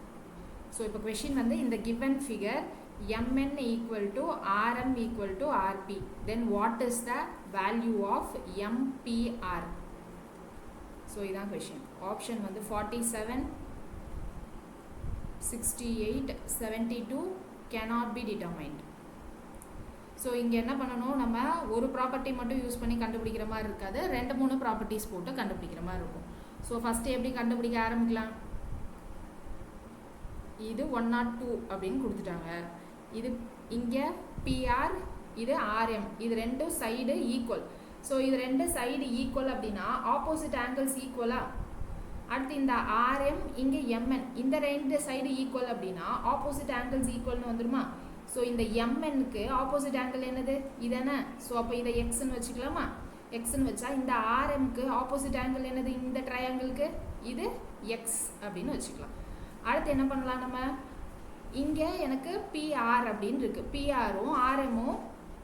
ஸோ இப்போ கொஷின் வந்து இந்த given figure MN equal to RM equal to RP, then what is the value of MPR? So இதான் கொஷின். ஆப்ஷன் வந்து 47, 68, 72 cannot be determined. ஸோ இங்கே என்ன பண்ணணும், நம்ம ஒரு ப்ராப்பர்ட்டி மட்டும் யூஸ் பண்ணி கண்டுபிடிக்கிற மாதிரி இருக்காது, 2-3 ப்ராப்பர்ட்டிஸ் போட்டு கண்டுபிடிக்கிற மாதிரி இருக்கும். ஸோ ஃபஸ்ட்டு எப்படி கண்டுபிடிக்க ஆரம்பிக்கலாம், இது 102 அப்படின்னு கொடுத்துட்டாங்க. இது இங்கே PR, இது RM, இது ரெண்டும் சைடு ஈக்குவல். ஸோ இது ரெண்டு சைடு ஈக்குவல் அப்படின்னா ஆப்போசிட் ஆங்கிள்ஸ் ஈக்குவலா. அடுத்து இந்த RM இங்கே MN, இந்த ரெண்டு சைடு ஈக்குவல் அப்படின்னா ஆப்போசிட் ஆங்கிள்ஸ் ஈக்குவல்னு வந்துடுமா. ஸோ இந்த MNக்கு ஆப்போசிட் ஆங்கிள் என்னது, இதானே. ஸோ அப்போ இதை எக்ஸ்ன்னு வச்சுக்கலாமா. எக்ஸ்ன்னு வச்சா இந்த RMக்கு ஆப்போசிட் ஆங்கிள் என்னது, இந்த ட்ரையாங்கிளுக்கு இது எக்ஸ் அப்படின்னு வச்சுக்கலாம். அடுத்து என்ன பண்ணலாம், நம்ம இங்கே எனக்கு PR அப்படின்னு இருக்கு, PRும் RMும்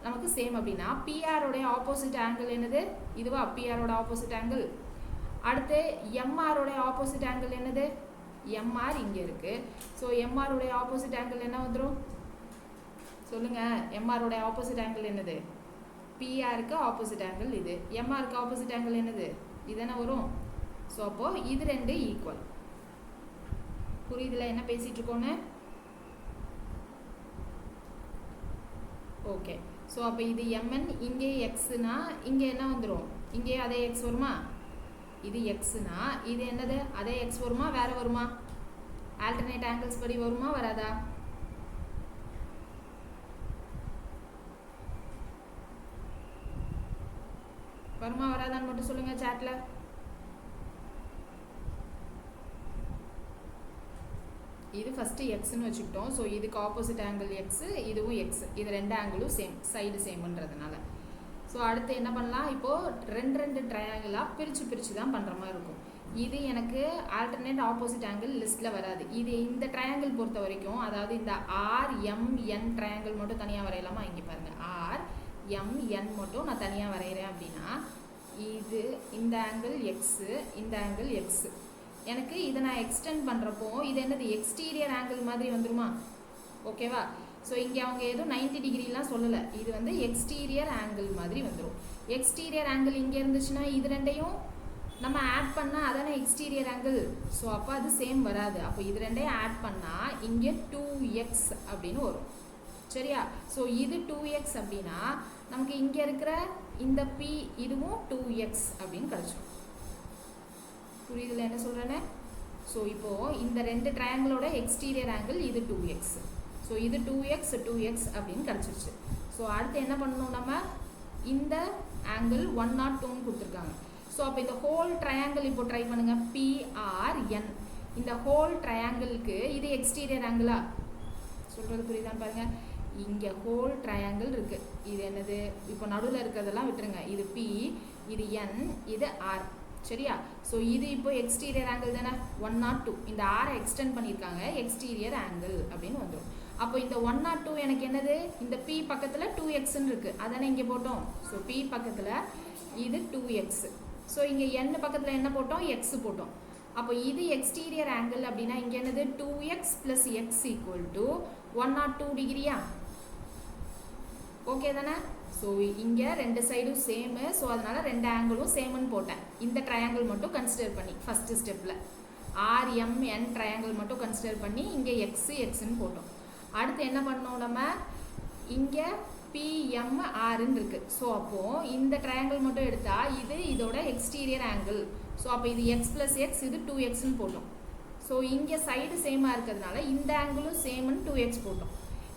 நமக்கு சேம் அப்படின்னா PRோடைய ஆப்போசிட் ஆங்கிள் என்னது, இதுவா PRோட ஆப்போசிட் ஆங்கிள். அடுத்து MRோடைய ஆப்போசிட் ஆங்கிள் என்னது, MR இங்கே இருக்கு. ஸோ MRோடைய ஆப்போசிட் ஆங்கிள் என்ன வந்துடும் சொல்லுங்க, MRோடைய ஆப்போசிட் ஆங்கிள் என்னது, PRக்கு ஆப்போசிட் ஆங்கிள் இது, MRக்கு ஆப்போசிட் ஆங்கிள் என்னது, இதுதானே வரும். ஸோ அப்போ இது ரெண்டு ஈக்குவல். புரியுதுல என்ன பேசிட்டு இருக்கோன்னு? ஓகே. ஸோ அப்போ இது MN, இங்கே எக்ஸ்னா இங்கே என்ன வந்துடும், இங்கே அதே எக்ஸ் வருமா. இது எக்ஸ்னா இது என்னது, அதே எக்ஸ் வருமா வேற வருமா, ஆல்டர்னேட் ஆங்கிள்ஸ் படி வருமா வராதா? வருமா வராதான்னு மட்டும் சொல்லுங்க சாட்ல. இது ஃபஸ்ட்டு எக்ஸ்ன்னு வச்சுக்கிட்டோம். ஸோ இதுக்கு ஆப்போசிட் ஆங்கிள் எக்ஸு, இதுவும் எக்ஸ், இது ரெண்டு ஆங்கிளும் சேம், சைடு சேம்ன்றதுனால. ஸோ அடுத்து என்ன பண்ணலாம், இப்போது ரெண்டு ட்ரையாங்கிளாக பிரித்து தான் பண்ணுற மாதிரி இருக்கும். இது எனக்கு ஆல்டர்னேட் ஆப்போசிட் ஆங்கிள் லிஸ்ட்டில் வராது. இது இந்த ட்ரையாங்கிள் பொறுத்த வரைக்கும், அதாவது இந்த RMN ட்ரையாங்கிள் மட்டும் தனியாக வரையலாமா. இங்கே பாருங்கள், RMN மட்டும் நான் தனியாக வரைகிறேன் அப்படின்னா இது இந்த ஆங்கிள் எக்ஸு, இந்த ஆங்கிள் எக்ஸு. எனக்கு இதை நான் எக்ஸ்டெண்ட் பண்ணுறப்போ இது என்னது எக்ஸ்டீரியர் ஆங்கிள் மாதிரி வந்துருமா. ஓகேவா. ஸோ இங்கே அவங்க எதுவும் 90 டிகிரிலாம் சொல்லலை, இது வந்து எக்ஸ்டீரியர் ஆங்கிள் மாதிரி வந்துடும். எக்ஸ்டீரியர் ஆங்கிள் இங்கே இருந்துச்சுன்னா இது ரெண்டையும் நம்ம ஆட் பண்ணால் அதானே எக்ஸ்டீரியர் ஆங்கிள். ஸோ அப்போ அது சேம் வராது. அப்போ இது ரெண்டையும் ஆட் பண்ணால் இங்கே 2x அப்படின்னு வரும். சரியா. ஸோ இது 2x அப்படின்னா நமக்கு இங்கே இருக்கிற இந்த P இதுவும் 2x அப்படின்னு கிடச்சிடும். புரியுதுல என்ன சொல்கிறேன்னு. ஸோ இப்போது இந்த ரெண்டு ட்ரையாங்கிளோட எக்ஸ்டீரியர் ஆங்கிள் இது 2x. ஸோ இது 2x அப்படின்னு கிடச்சிருச்சு. ஸோ அடுத்து என்ன பண்ணணும், நம்ம இந்த ஆங்கிள் 102ன்னு கொடுத்துருக்காங்க. ஸோ அப்போ இந்த ஹோல் ட்ரையாங்கிள் இப்போ ட்ரை பண்ணுங்கள், PRN. இந்த ஹோல் ட்ரையாங்கிளுக்கு இது எக்ஸ்டீரியர் ஆங்கிளா, சொல்கிறது புரியுதான்னு பாருங்கள். இங்கே ஹோல் ட்ரையாங்கிள் இருக்குது, இது என்னது, இப்போ நடுவில் இருக்கிறதெல்லாம் விட்டுருங்க, இது P, இது N, இது R. சரியா. ஸோ இது இப்போ எக்ஸ்டீரியர் ஆங்கிள் தானே 102. இந்த ஆரை எக்ஸ்டெண்ட் பண்ணியிருக்காங்க, எக்ஸ்டீரியர் ஆங்கிள் அப்படின்னு வந்துடும். அப்போ இந்த 102 எனக்கு என்னது, இந்த P பக்கத்தில் 2xன்னு இருக்குது, அதானே இங்கே போட்டோம். ஸோ P பக்கத்தில் இது 2x. ஸோ இங்கே N பக்கத்தில் என்ன போட்டோம், எக்ஸ் போட்டோம். அப்போ இது எக்ஸ்டீரியர் ஆங்கிள் அப்படின்னா இங்கே என்னது 2x + x = 102 டிகிரியா. ஓகே தானே. ஸோ இங்கே ரெண்டு சைடும் சேமு, ஸோ அதனால் ரெண்டு ஆங்கிளும் சேமுன்னு போட்டேன். இந்த ட்ரையாங்கிள் மட்டும் கன்சிடர் பண்ணி ஃபஸ்ட்டு ஸ்டெப்பில் RMN ட்ரையாங்கிள் மட்டும் கன்சிடர் பண்ணி இங்கே எக்ஸ்ன்னு போட்டோம். அடுத்து என்ன பண்ணோம், நம்ம இங்கே பிஎம்ஆர்ன்னு இருக்குது. ஸோ அப்போது இந்த ட்ரையாங்கிள் மட்டும் எடுத்தால் இது இதோட எக்ஸ்டீரியர் ஆங்கிள். ஸோ அப்போ இது எக்ஸ் ப்ளஸ் எக்ஸ், இது 2xன்னு போட்டோம். ஸோ இங்கே சைடு சேமாக இருக்கிறதுனால இந்த ஆங்கிளும் சேம்னு 2x போட்டோம்.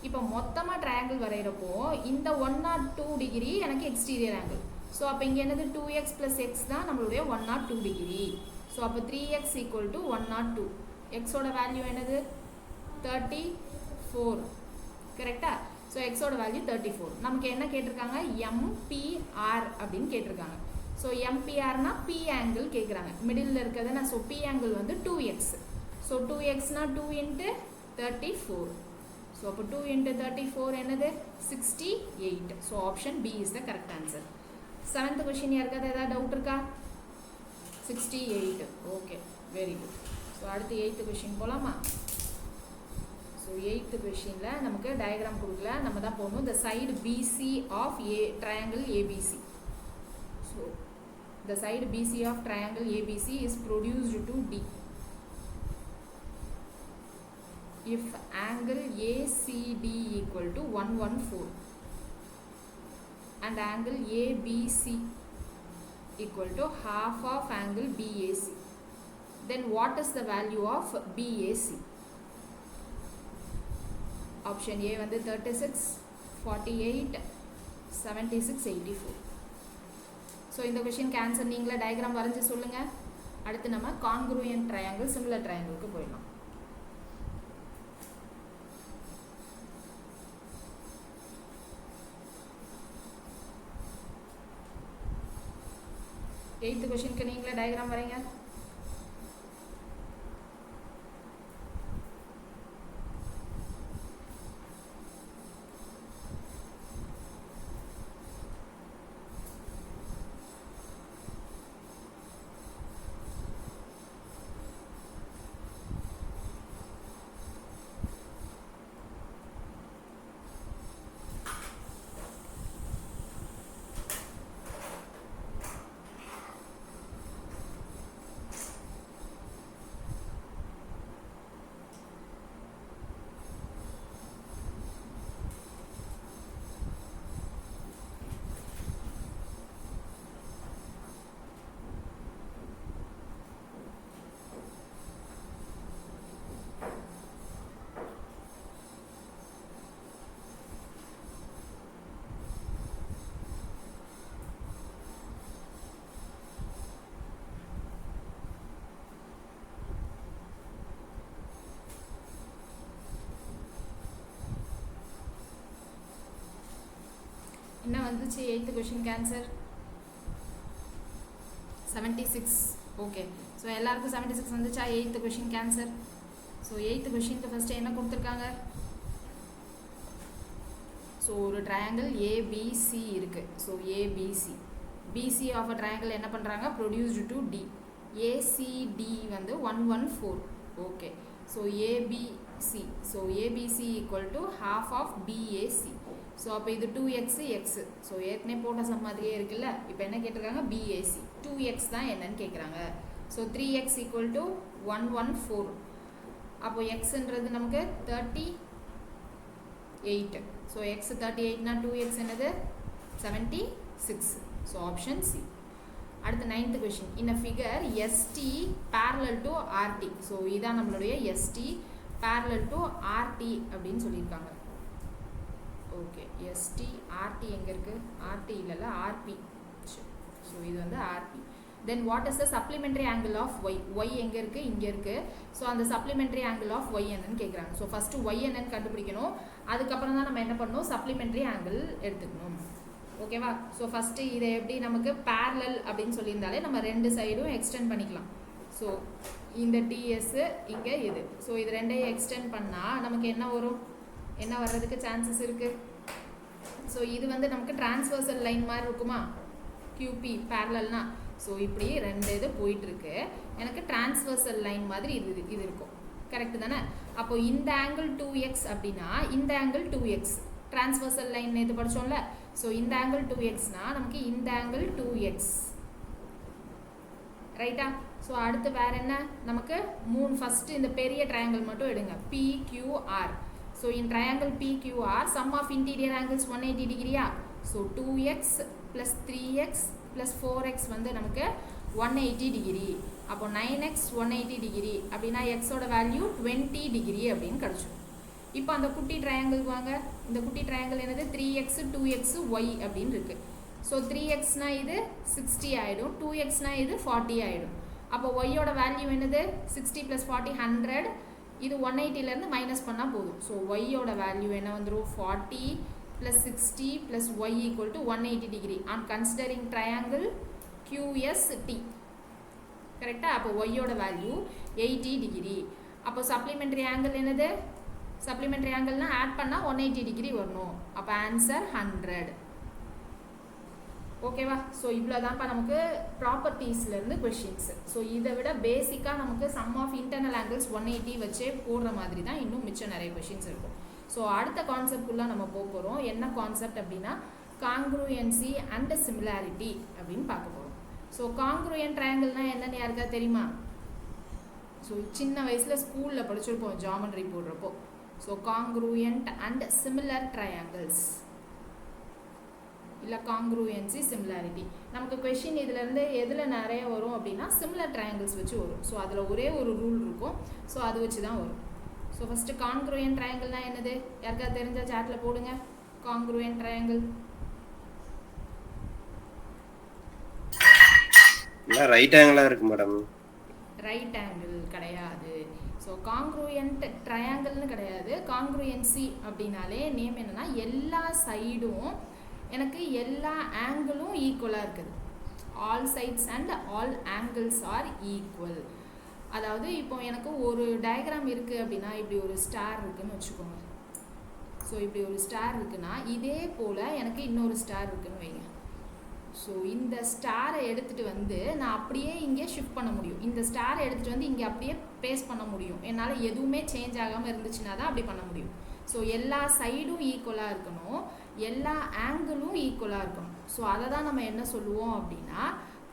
இப்போ மொத்தமாக ட்ரையாங்கிள் வரைகிறப்போ இந்த 102 டிகிரி எனக்கு எக்ஸ்டீரியர் ஆங்கிள். ஸோ அப்போ இங்கே என்னது 2x ப்ளஸ் எக்ஸ் தான் நம்மளுடைய 102 டிகிரி. ஸோ அப்போ 3x ஈக்குவல் டு 102. எக்ஸோட வேல்யூ என்னது 34. கரெக்டா? ஸோ எக்ஸோட வேல்யூ 34. நமக்கு என்ன கேட்டிருக்காங்க, எம்பிஆர் அப்படின்னு கேட்டிருக்காங்க. ஸோ எம்பிஆர்னா பி ஆங்கிள் கேட்குறாங்க, மிடில் இருக்கிறதுனா. ஸோ பி ஆங்கிள் வந்து 2x. So 2xனா 2 into 34. ஸோ அப்போ 2 இன்ட்டு 34 என்னது 68. So option B is the correct answer. 7th question யாருக்காவது ஏதாவது டவுட் இருக்கா? 68. Okay, very good. ஸோ அடுத்து 8th கொஷின் போகலாமா? ஸோ 8th கொஷினில் நமக்கு டயக்ராம் கொடுக்கல, நம்ம தான் போகணும். The side B C of triangle ABC. So the side B C of triangle A B C is produced to D if angle ACD equal to 114 and angle ABC equal to half of angle BAC, then what is the value of BAC? Option A வந்து 36, 48, 76, 84. So இந்த கொஷினுக்கு answer நீங்களே diagram வரைஞ்சி சொல்லுங்கள். அடுத்து நம்ம கான்க்ரூயன்ட் triangle, similar ட்ரையாங்கிளுக்கு போயிடலாம். Eighth கொஷினுக்கு நீங்களே டயக்ராம் வரைங்க. என்ன வந்துச்சு எய்த்து கொஷினுக்கு ஆன்சர்? 76. ஓகே, ஸோ எல்லாருக்கும் 76 வந்துச்சா எய்த்து கொஷினுக்கு ஆன்சர்? ஸோ எய்த்து கொஷினுக்கு ஃபஸ்ட்டு என்ன கொடுத்துருக்காங்க? ஸோ ஒரு ட்ரையாங்கிள் ஏபிசி இருக்குது. So ABC, BC of a triangle என்ன பண்ணுறாங்க, ப்ரொடியூஸ்டு டு டி. ஏசிடி வந்து 114. Okay, so ABC, so ABC equal to half of BAC. So அப்போ இது 2x எக்ஸு. ஸோ ஏற்கனவே போட்ட சம் மாதிரியே இருக்குல்ல. இப்போ என்ன கேட்டிருக்காங்க, பிஏசி 2x தான் என்னன்னு கேட்குறாங்க. So 3x equal to 114. அப்போ எக்ஸுன்றது நமக்கு 38. ஸோ எக்ஸ் 38னா 2x என்னது 76. So option C. அடுத்து 9th question. In a figure ST parallel to RT. So இதான் நம்மளுடைய எஸ்டி பேரலல் டு ஆர்டி அப்படின்னு சொல்லியிருக்காங்க. ஓகே, எஸ்டி ஆர்டி எங்கே இருக்குது? ஆர்டி இல்லைல்ல, ஆர்பி. ஸோ இது வந்து RP. Then what is the supplementary angle of Y? Y எங்கே இருக்குது? இங்கே இருக்குது. ஸோ அந்த சப்ளிமெண்ட்ரி ஆங்கிள் ஆஃப் ஒய் என்னன்னு கேட்குறாங்க. ஸோ ஃபஸ்ட்டு ஒய் என்னன்னு கண்டுபிடிக்கணும், அதுக்கப்புறம் தான் நம்ம என்ன பண்ணணும், சப்ளிமெண்ட்ரி ஆங்கிள் எடுத்துக்கணும். ஓகேவா? ஸோ ஃபஸ்ட்டு இதை எப்படி நமக்கு பேரலல் அப்படின்னு சொல்லியிருந்தாலே நம்ம ரெண்டு சைடும் எக்ஸ்டெண்ட் பண்ணிக்கலாம். ஸோ இந்த டிஎஸ்ஸு இங்கே இது. ஸோ இது ரெண்டையும் எக்ஸ்டெண்ட் பண்ணால் நமக்கு என்ன வரும், என்ன வர்றதுக்கு சான்சஸ் இருக்குது? ஸோ இது வந்து நமக்கு டிரான்ஸ்வர்சல் லைன் மாதிரி இருக்குமா, கியூபி பேரலல்னா. ஸோ இப்படி ரெண்டு இது போயிட்டுருக்கு, எனக்கு டிரான்ஸ்வர்சல் லைன் மாதிரி இது இருக்கும். கரெக்டு தானே? அப்போ இந்த ஆங்கிள் 2x அப்படின்னா இந்த ஆங்கிள் 2x, டிரான்ஸ்வர்சல் லைன் இது படித்தோம்ல. ஸோ இந்த ஆங்கிள் 2xனா நமக்கு இந்த ஆங்கிள் 2x, ரைட்டா? ஸோ அடுத்து வேறு என்ன நமக்கு, ஃபஸ்ட்டு இந்த பெரிய ட்ரையாங்கிள் மட்டும் எடுங்க, PQR. So in triangle PQR, sum of interior angles 180 degree. So 2x plus 3x plus 4x வந்து நமக்கு 180 degree. அப்போ 9x 180 degree அப்படின்னா x ஓட வேல்யூ 20 degree அப்படின்னு கிடைச்சிடும். இப்போ அந்த குட்டி ட்ரையாங்கிள் வாங்க. இந்த குட்டி ட்ரையாங்கிள் என்னது 3x 2x y அப்படின்னு இருக்கு. ஸோ 3xனா இது 60 ஆகிடும், 2xனா இது 40 ஆகிடும். அப்போ ஒய்யோட வேல்யூ என்னது 60 + 40 100. இது 180லேருந்து மைனஸ் பண்ணால் போதும். ஸோ ஒய்யோட வேல்யூ என்ன வந்துடும் 40 + 60 + y = 180 degree. I'm considering triangle QST. கரெக்டாக? அப்போ ஒய்யோட வேல்யூ 80 degree. அப்போ சப்ளிமெண்ட்ரி ஆங்கிள் என்னது? சப்ளிமெண்ட்ரி ஆங்கிள்னா ஆட் பண்ணால் 180 degree வரணும். அப்போ ஆன்சர் 100. ஓகேவா? ஸோ இவ்வளோ தான்ப்பா நமக்கு ப்ராப்பர்ட்டிஸ்லேருந்து கொஷின்ஸு. ஸோ இதை விட பேசிக்காக நமக்கு சம் ஆஃப் இன்டர்னல் ஆங்கிள்ஸ் 180 வச்சே போடுற மாதிரி தான் இன்னும் மிச்சம் நிறைய கொஷின்ஸ் இருக்கும். ஸோ அடுத்த கான்செப்ட்குள்ளே நம்ம போக போகிறோம். என்ன கான்செப்ட் அப்படின்னா காங்க்ரூயன்சி அண்ட் சிமிலாரிட்டி அப்படின்னு பார்க்க போகிறோம். ஸோ காங்க்ரூயன்ட் ட்ரையாங்கிள்னால் என்னென்னு யாருக்கா தெரியுமா? ஸோ சின்ன வயசில் ஸ்கூலில் படிச்சிருப்போம் ஜாமெட்ரி போடுறப்போ. ஸோ காங்க்ரூயன்ட் அண்ட் சிமிலர் ட்ரையாங்கிள்ஸ் இல்லை காங்க்ரூயன்சி சிமிலாரிட்டி. நமக்கு கொஷின் இதுலேருந்து எதில் நிறைய வரும் அப்படின்னா சிமிலர் ட்ரையாங்கிள்ஸ் வச்சு வரும். ஸோ அதில் ஒரே ஒரு ரூல் இருக்கும். ஸோ அது வச்சு தான் வரும். ஸோ ஃபஸ்ட்டு காங்க்ரூயன்ட் ட்ரையாங்கிள்னால் என்னது? யாருக்காவது தெரிஞ்ச சாட்டில் போடுங்க. காங்க்ரூயன்ட் ட்ரையாங்கிள் ரைட் ஆங்கிளாக இருக்கு மேடம். ரைட் ஆங்கிள் கிடையாது. ஸோ காங்க்ரூயன்ட் ட்ரையாங்கிள்னு கிடையாது. காங்க்ரூயன்சி அப்படின்னாலே நேம் என்னென்னா எல்லா சைடும் எனக்கு எல்லா ஆங்கிளும் ஈக்குவலாக இருக்குது. All sides and all angles are equal. அதாவது இப்போ எனக்கு ஒரு டயக்ராம் இருக்குது அப்படின்னா இப்படி ஒரு ஸ்டார் இருக்குதுன்னு வச்சுக்கோங்க. ஸோ இப்படி ஒரு ஸ்டார் இருக்குன்னா இதே போல் எனக்கு இன்னொரு ஸ்டார் இருக்குதுன்னு வைங்க. ஸோ இந்த ஸ்டாரை எடுத்துகிட்டு வந்து நான் அப்படியே இங்கே ஷிஃப்ட் பண்ண முடியும். இந்த ஸ்டாரை எடுத்துகிட்டு வந்து இங்கே அப்படியே பேஸ்ட் பண்ண முடியும். என்னால் எதுவுமே சேஞ்ச் ஆகாமல் இருந்துச்சுன்னா தான் அப்படி பண்ண முடியும். ஸோ எல்லா சைடும் ஈக்குவலாக இருக்கணும், எல்லா ஆங்கிளும் ஈக்குவலாக இருக்கணும். ஸோ அதை தான் நம்ம என்ன சொல்லுவோம் அப்படின்னா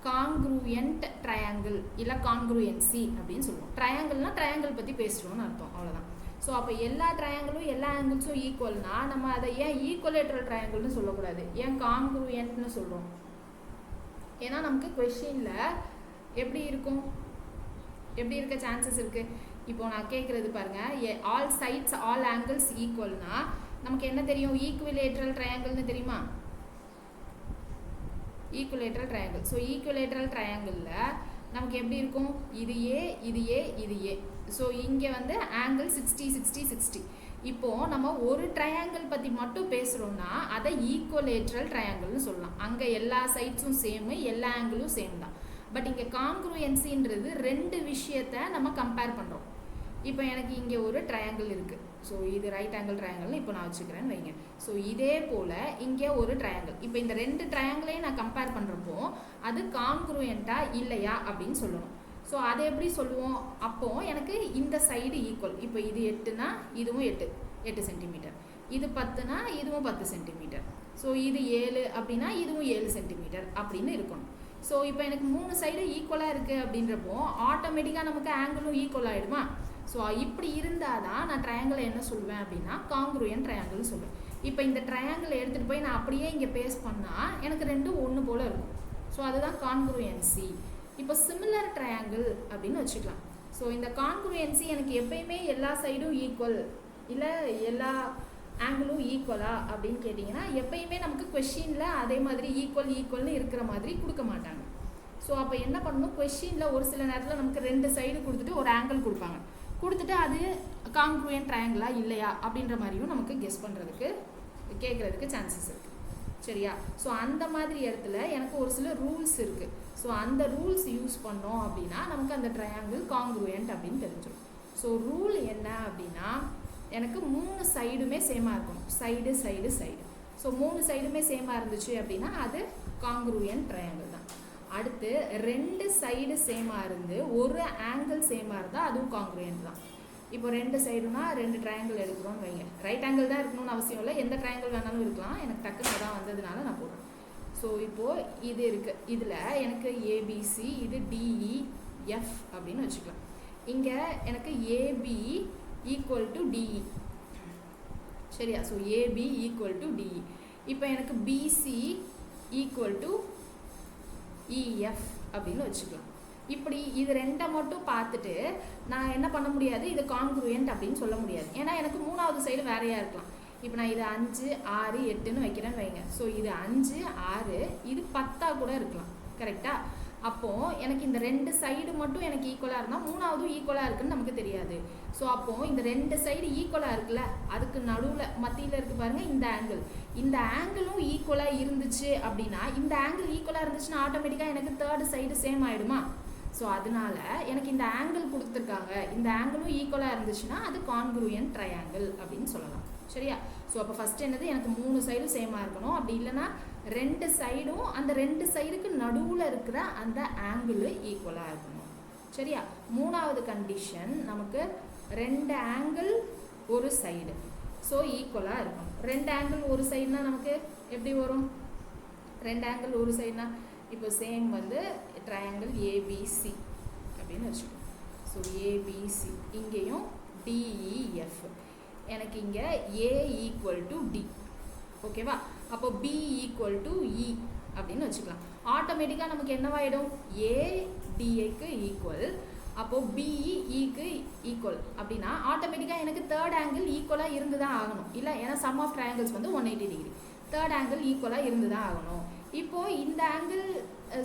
காங்க்ரூயன்ட் ட்ரையாங்கிள் இல்லை காங்க்ரூயன்சி அப்படின்னு சொல்லுவோம். ட்ரையாங்கிள்னால் ட்ரையாங்கிள் பற்றி பேசுகிறோன்னு அர்த்தம், அவ்வளோதான். ஸோ அப்போ எல்லா ட்ரையாங்கிளும் எல்லா ஆங்கிள்ஸும் ஈக்குவல்னா நம்ம அதை ஏன் ஈக்குவலேட்ரல் ட்ரையாங்கிள்னு சொல்லக்கூடாது, ஏன் காங்க்ரூயன்ட்னு சொல்கிறோம்? ஏன்னா நமக்கு கொஷினில் எப்படி இருக்கும், எப்படி இருக்க சான்சஸ் இருக்குது? இப்போ நான் கேட்குறது பாருங்கள், ஆல் சைட்ஸ் ஆல் ஆங்கிள்ஸ் ஈக்குவல்னா நமக்கு என்ன தெரியும்? ஈக்குவலேட்ரல் ட்ரையாங்கிள்னு தெரியுமா? Equilateral triangle. ஸோ ஈக்குவலேட்ரல் ட்ரையாங்கிளில் நமக்கு எப்படி இருக்கும்? இது ஏ, இது ஏ, இது ஏ. ஸோ இங்கே வந்து ஆங்கிள் 60 60 60. இப்போது நம்ம ஒரு ட்ரையாங்கிள் பற்றி மட்டும் பேசுகிறோன்னா அதை ஈக்குவலேட்ரல் ட்ரையாங்கிள்னு சொல்லலாம். அங்கே எல்லா சைட்ஸும் சேமு, எல்லா ஆங்கிளும் சேம் தான். பட் இங்கே காங்க்ரூயன்சின்றது ரெண்டு விஷயத்தை நம்ம கம்பேர் பண்ணுறோம். இப்போ எனக்கு இங்கே ஒரு ட்ரையாங்கிள் இருக்குது. ஸோ இது ரைட் ஆங்கிள் ட்ரையாங்கிள்னு இப்போ நான் வச்சுக்கிறேன்னு வைங்க. ஸோ இதே போல் இங்கே ஒரு ட்ரையாங்கிள். இப்போ இந்த ரெண்டு ட்ரையாங்கிளையும் நான் கம்பேர் பண்ணுறப்போ அது காங்க்ரூயண்ட்டா இல்லையா அப்படின்னு சொல்லணும். ஸோ அதை எப்படி சொல்லுவோம்? அப்போது எனக்கு இந்த சைடு ஈக்குவல். இப்போ இது 8னா இதுவும் 8 சென்டிமீட்டர், இது 10னா இதுவும் 10 சென்டிமீட்டர். ஸோ இது 7 அப்படின்னா இதுவும் 7 சென்டிமீட்டர் அப்படின்னு இருக்கணும். ஸோ இப்போ எனக்கு 3 சைடு ஈக்குவலாக இருக்குது அப்படின்றப்போ ஆட்டோமேட்டிக்காக நமக்கு ஆங்கிளும் ஈக்குவல் ஆகிடுமா? ஸோ இப்படி இருந்தால் தான் நான் ட்ரையாங்கிளை என்ன சொல்லுவேன் அப்படின்னா காங்க்ரூயன்ட் ட்ரையாங்கிள்னு சொல்லுவேன். இப்போ இந்த ட்ரையாங்கிளை எடுத்துகிட்டு போய் நான் அப்படியே இங்கே பேஸ்ட் பண்ணால் எனக்கு ரெண்டும் ஒன்று போல் இருக்கும். ஸோ அதுதான் காங்க்ரூயன்சி. இப்போ சிமிலர் ட்ரையாங்கிள் அப்படின்னு வச்சுக்கலாம். ஸோ இந்த காங்க்ரூயன்சி எனக்கு எப்பயுமே எல்லா சைடும் ஈக்குவல் இல்லை எல்லா ஆங்கிளும் ஈக்குவலா அப்படின்னு கேட்டிங்கன்னா எப்பயுமே நமக்கு கொஷினில் அதே மாதிரி ஈக்குவல்னு இருக்கிற மாதிரி கொடுக்க மாட்டாங்க. ஸோ அப்போ என்ன பண்ணணும்? கொஷினில் ஒரு சில நேரத்தில் நமக்கு ரெண்டு சைடு கொடுத்துட்டு ஒரு ஆங்கிள் கொடுப்பாங்க. கொடுத்துட்டு அது காங்க்ரூயன்ட் ட்ரையாங்கிளா இல்லையா அப்படின்ற மாதிரியும் நமக்கு கெஸ் பண்ணுறதுக்கு கேட்குறதுக்கு சான்சஸ் இருக்குது. சரியா? ஸோ அந்த மாதிரி இடத்துல எனக்கு ஒரு சில ரூல்ஸ் இருக்குது. ஸோ அந்த ரூல்ஸ் யூஸ் பண்ணோம் அப்படின்னா நமக்கு அந்த ட்ரையாங்கிள் காங்க்ரூயன்ட் அப்படின்னு தெரிஞ்சிடும். ஸோ ரூல் என்ன அப்படின்னா எனக்கு 3 சைடுமே சேமாக இருக்கணும். சைடு. ஸோ 3 சைடுமே சேமாக இருந்துச்சு அப்படின்னா அது காங்க்ரூயன்ட் ட்ரையாங்கிள் தான். அடுத்து 2 சைடு சேமாக இருந்து ஒரு ஆங்கிள் சேமாக இருந்தால் அதுவும் காங்க்ரூயன்ட் தான். இப்போ 2 சைடுனா 2 ட்ரையாங்கிள் எடுக்கிறோன்னு வைங்க. ரைட் ஆங்கிள் தான் இருக்கணும்னு அவசியம் இல்லை, எந்த ட்ரையாங்கிள் வேணாலும் இருக்கலாம். எனக்கு டக்குன்னு தான் வந்ததுனால நான் போடுறேன். ஸோ இப்போது இது இருக்குது, இதில் எனக்கு ஏபிசி, இது டிஇஎஃப் அப்படின்னு வச்சுக்கலாம். இங்கே எனக்கு ஏபி ஈக்குவல் டு டிஇ. சரியா? So AB equal to DE. இப்போ எனக்கு பிசி ஈக்குவல் டு இஎஃப் அப்படின்னு வச்சுக்கலாம். இப்படி இது ரெண்டை மட்டும் பார்த்துட்டு நான் என்ன பண்ண முடியாது, இது கான்க்ரூயன்ட் அப்படின்னு சொல்ல முடியாது. ஏன்னா எனக்கு மூணாவது சைடு வேறையாக இருக்கலாம். இப்போ நான் இது 5 6 8ன்னு வைக்கிறேன்னு வைங்க. ஸோ இது 5 6 இது 10 கூட இருக்கலாம். கரெக்டாக? அப்போது எனக்கு இந்த ரெண்டு சைடு மட்டும் எனக்கு ஈக்குவலாக இருந்தால் மூணாவதும் ஈக்குவலாக இருக்குன்னு நமக்கு தெரியாது. ஸோ அப்போது இந்த ரெண்டு சைடு ஈக்குவலாக இருக்குல்ல, அதுக்கு நடுவில் மத்தியில் இருக்குது பாருங்கள் இந்த ஆங்கிள். இந்த ஆங்கிளும் ஈக்குவலாக இருந்துச்சு அப்படின்னா, இந்த ஆங்கிள் ஈக்குவலாக இருந்துச்சுன்னா ஆட்டோமேட்டிக்காக எனக்கு தேர்டு சைடு சேம் ஆகிடுமா? ஸோ அதனால எனக்கு இந்த ஆங்கிள் கொடுத்துருக்காங்க, இந்த ஆங்கிளும் ஈக்குவலாக இருந்துச்சுன்னா அது கான்க்ரூயன்ட் ட்ரையாங்கிள் அப்படின்னு சொல்லலாம். சரியா? ஸோ அப்போ ஃபஸ்ட்டு என்னது, எனக்கு 3 சைடும் சேமாக இருக்கணும். அப்படி இல்லைன்னா 2 சைடும் அந்த 2 சைடுக்கு நடுவில் இருக்கிற அந்த ஆங்கிள் ஈக்குவலாக இருக்கணும். சரியா? மூணாவது கண்டிஷன் நமக்கு 2 ஆங்கிள் ஒரு சைடு ஸோ ஈக்குவலாக இருக்கணும். 2 ஆங்கிள் ஒரு சைடுனா நமக்கு எப்படி வரும்? 2 ஆங்கிள் ஒரு சைடுனா இப்போ சேம் வந்து ட்ரையாங்கிள் ஏபிசி அப்படின்னு வச்சுக்கோங்க. ஸோ ஏபிசி இங்கேயும் டிஇஎஃப். எனக்கு இங்கே ஏ ஈக்குவல் டு டி. ஓகேவா? அப்போ பி ஈக்குவல் டு இ அப்படின்னு வச்சுக்கலாம். ஆட்டோமேட்டிக்காக நமக்கு என்னவாயிடும், ஏ டிஏக்கு ஈக்குவல், அப்போது பிஇக்கு ஈக்குவல் அப்படின்னா ஆட்டோமேட்டிக்காக எனக்கு தேர்ட் ஆங்கிள் ஈக்குவலாக இருந்து தான் ஆகணும். இல்லை, ஏன்னா சம் ஆஃப் ட்ரையாங்கிள்ஸ் வந்து 180 டிகிரி. தேர்ட் ஆங்கிள் ஈக்குவலாக இருந்து தான் ஆகணும். இப்போது இந்த ஆங்கிள்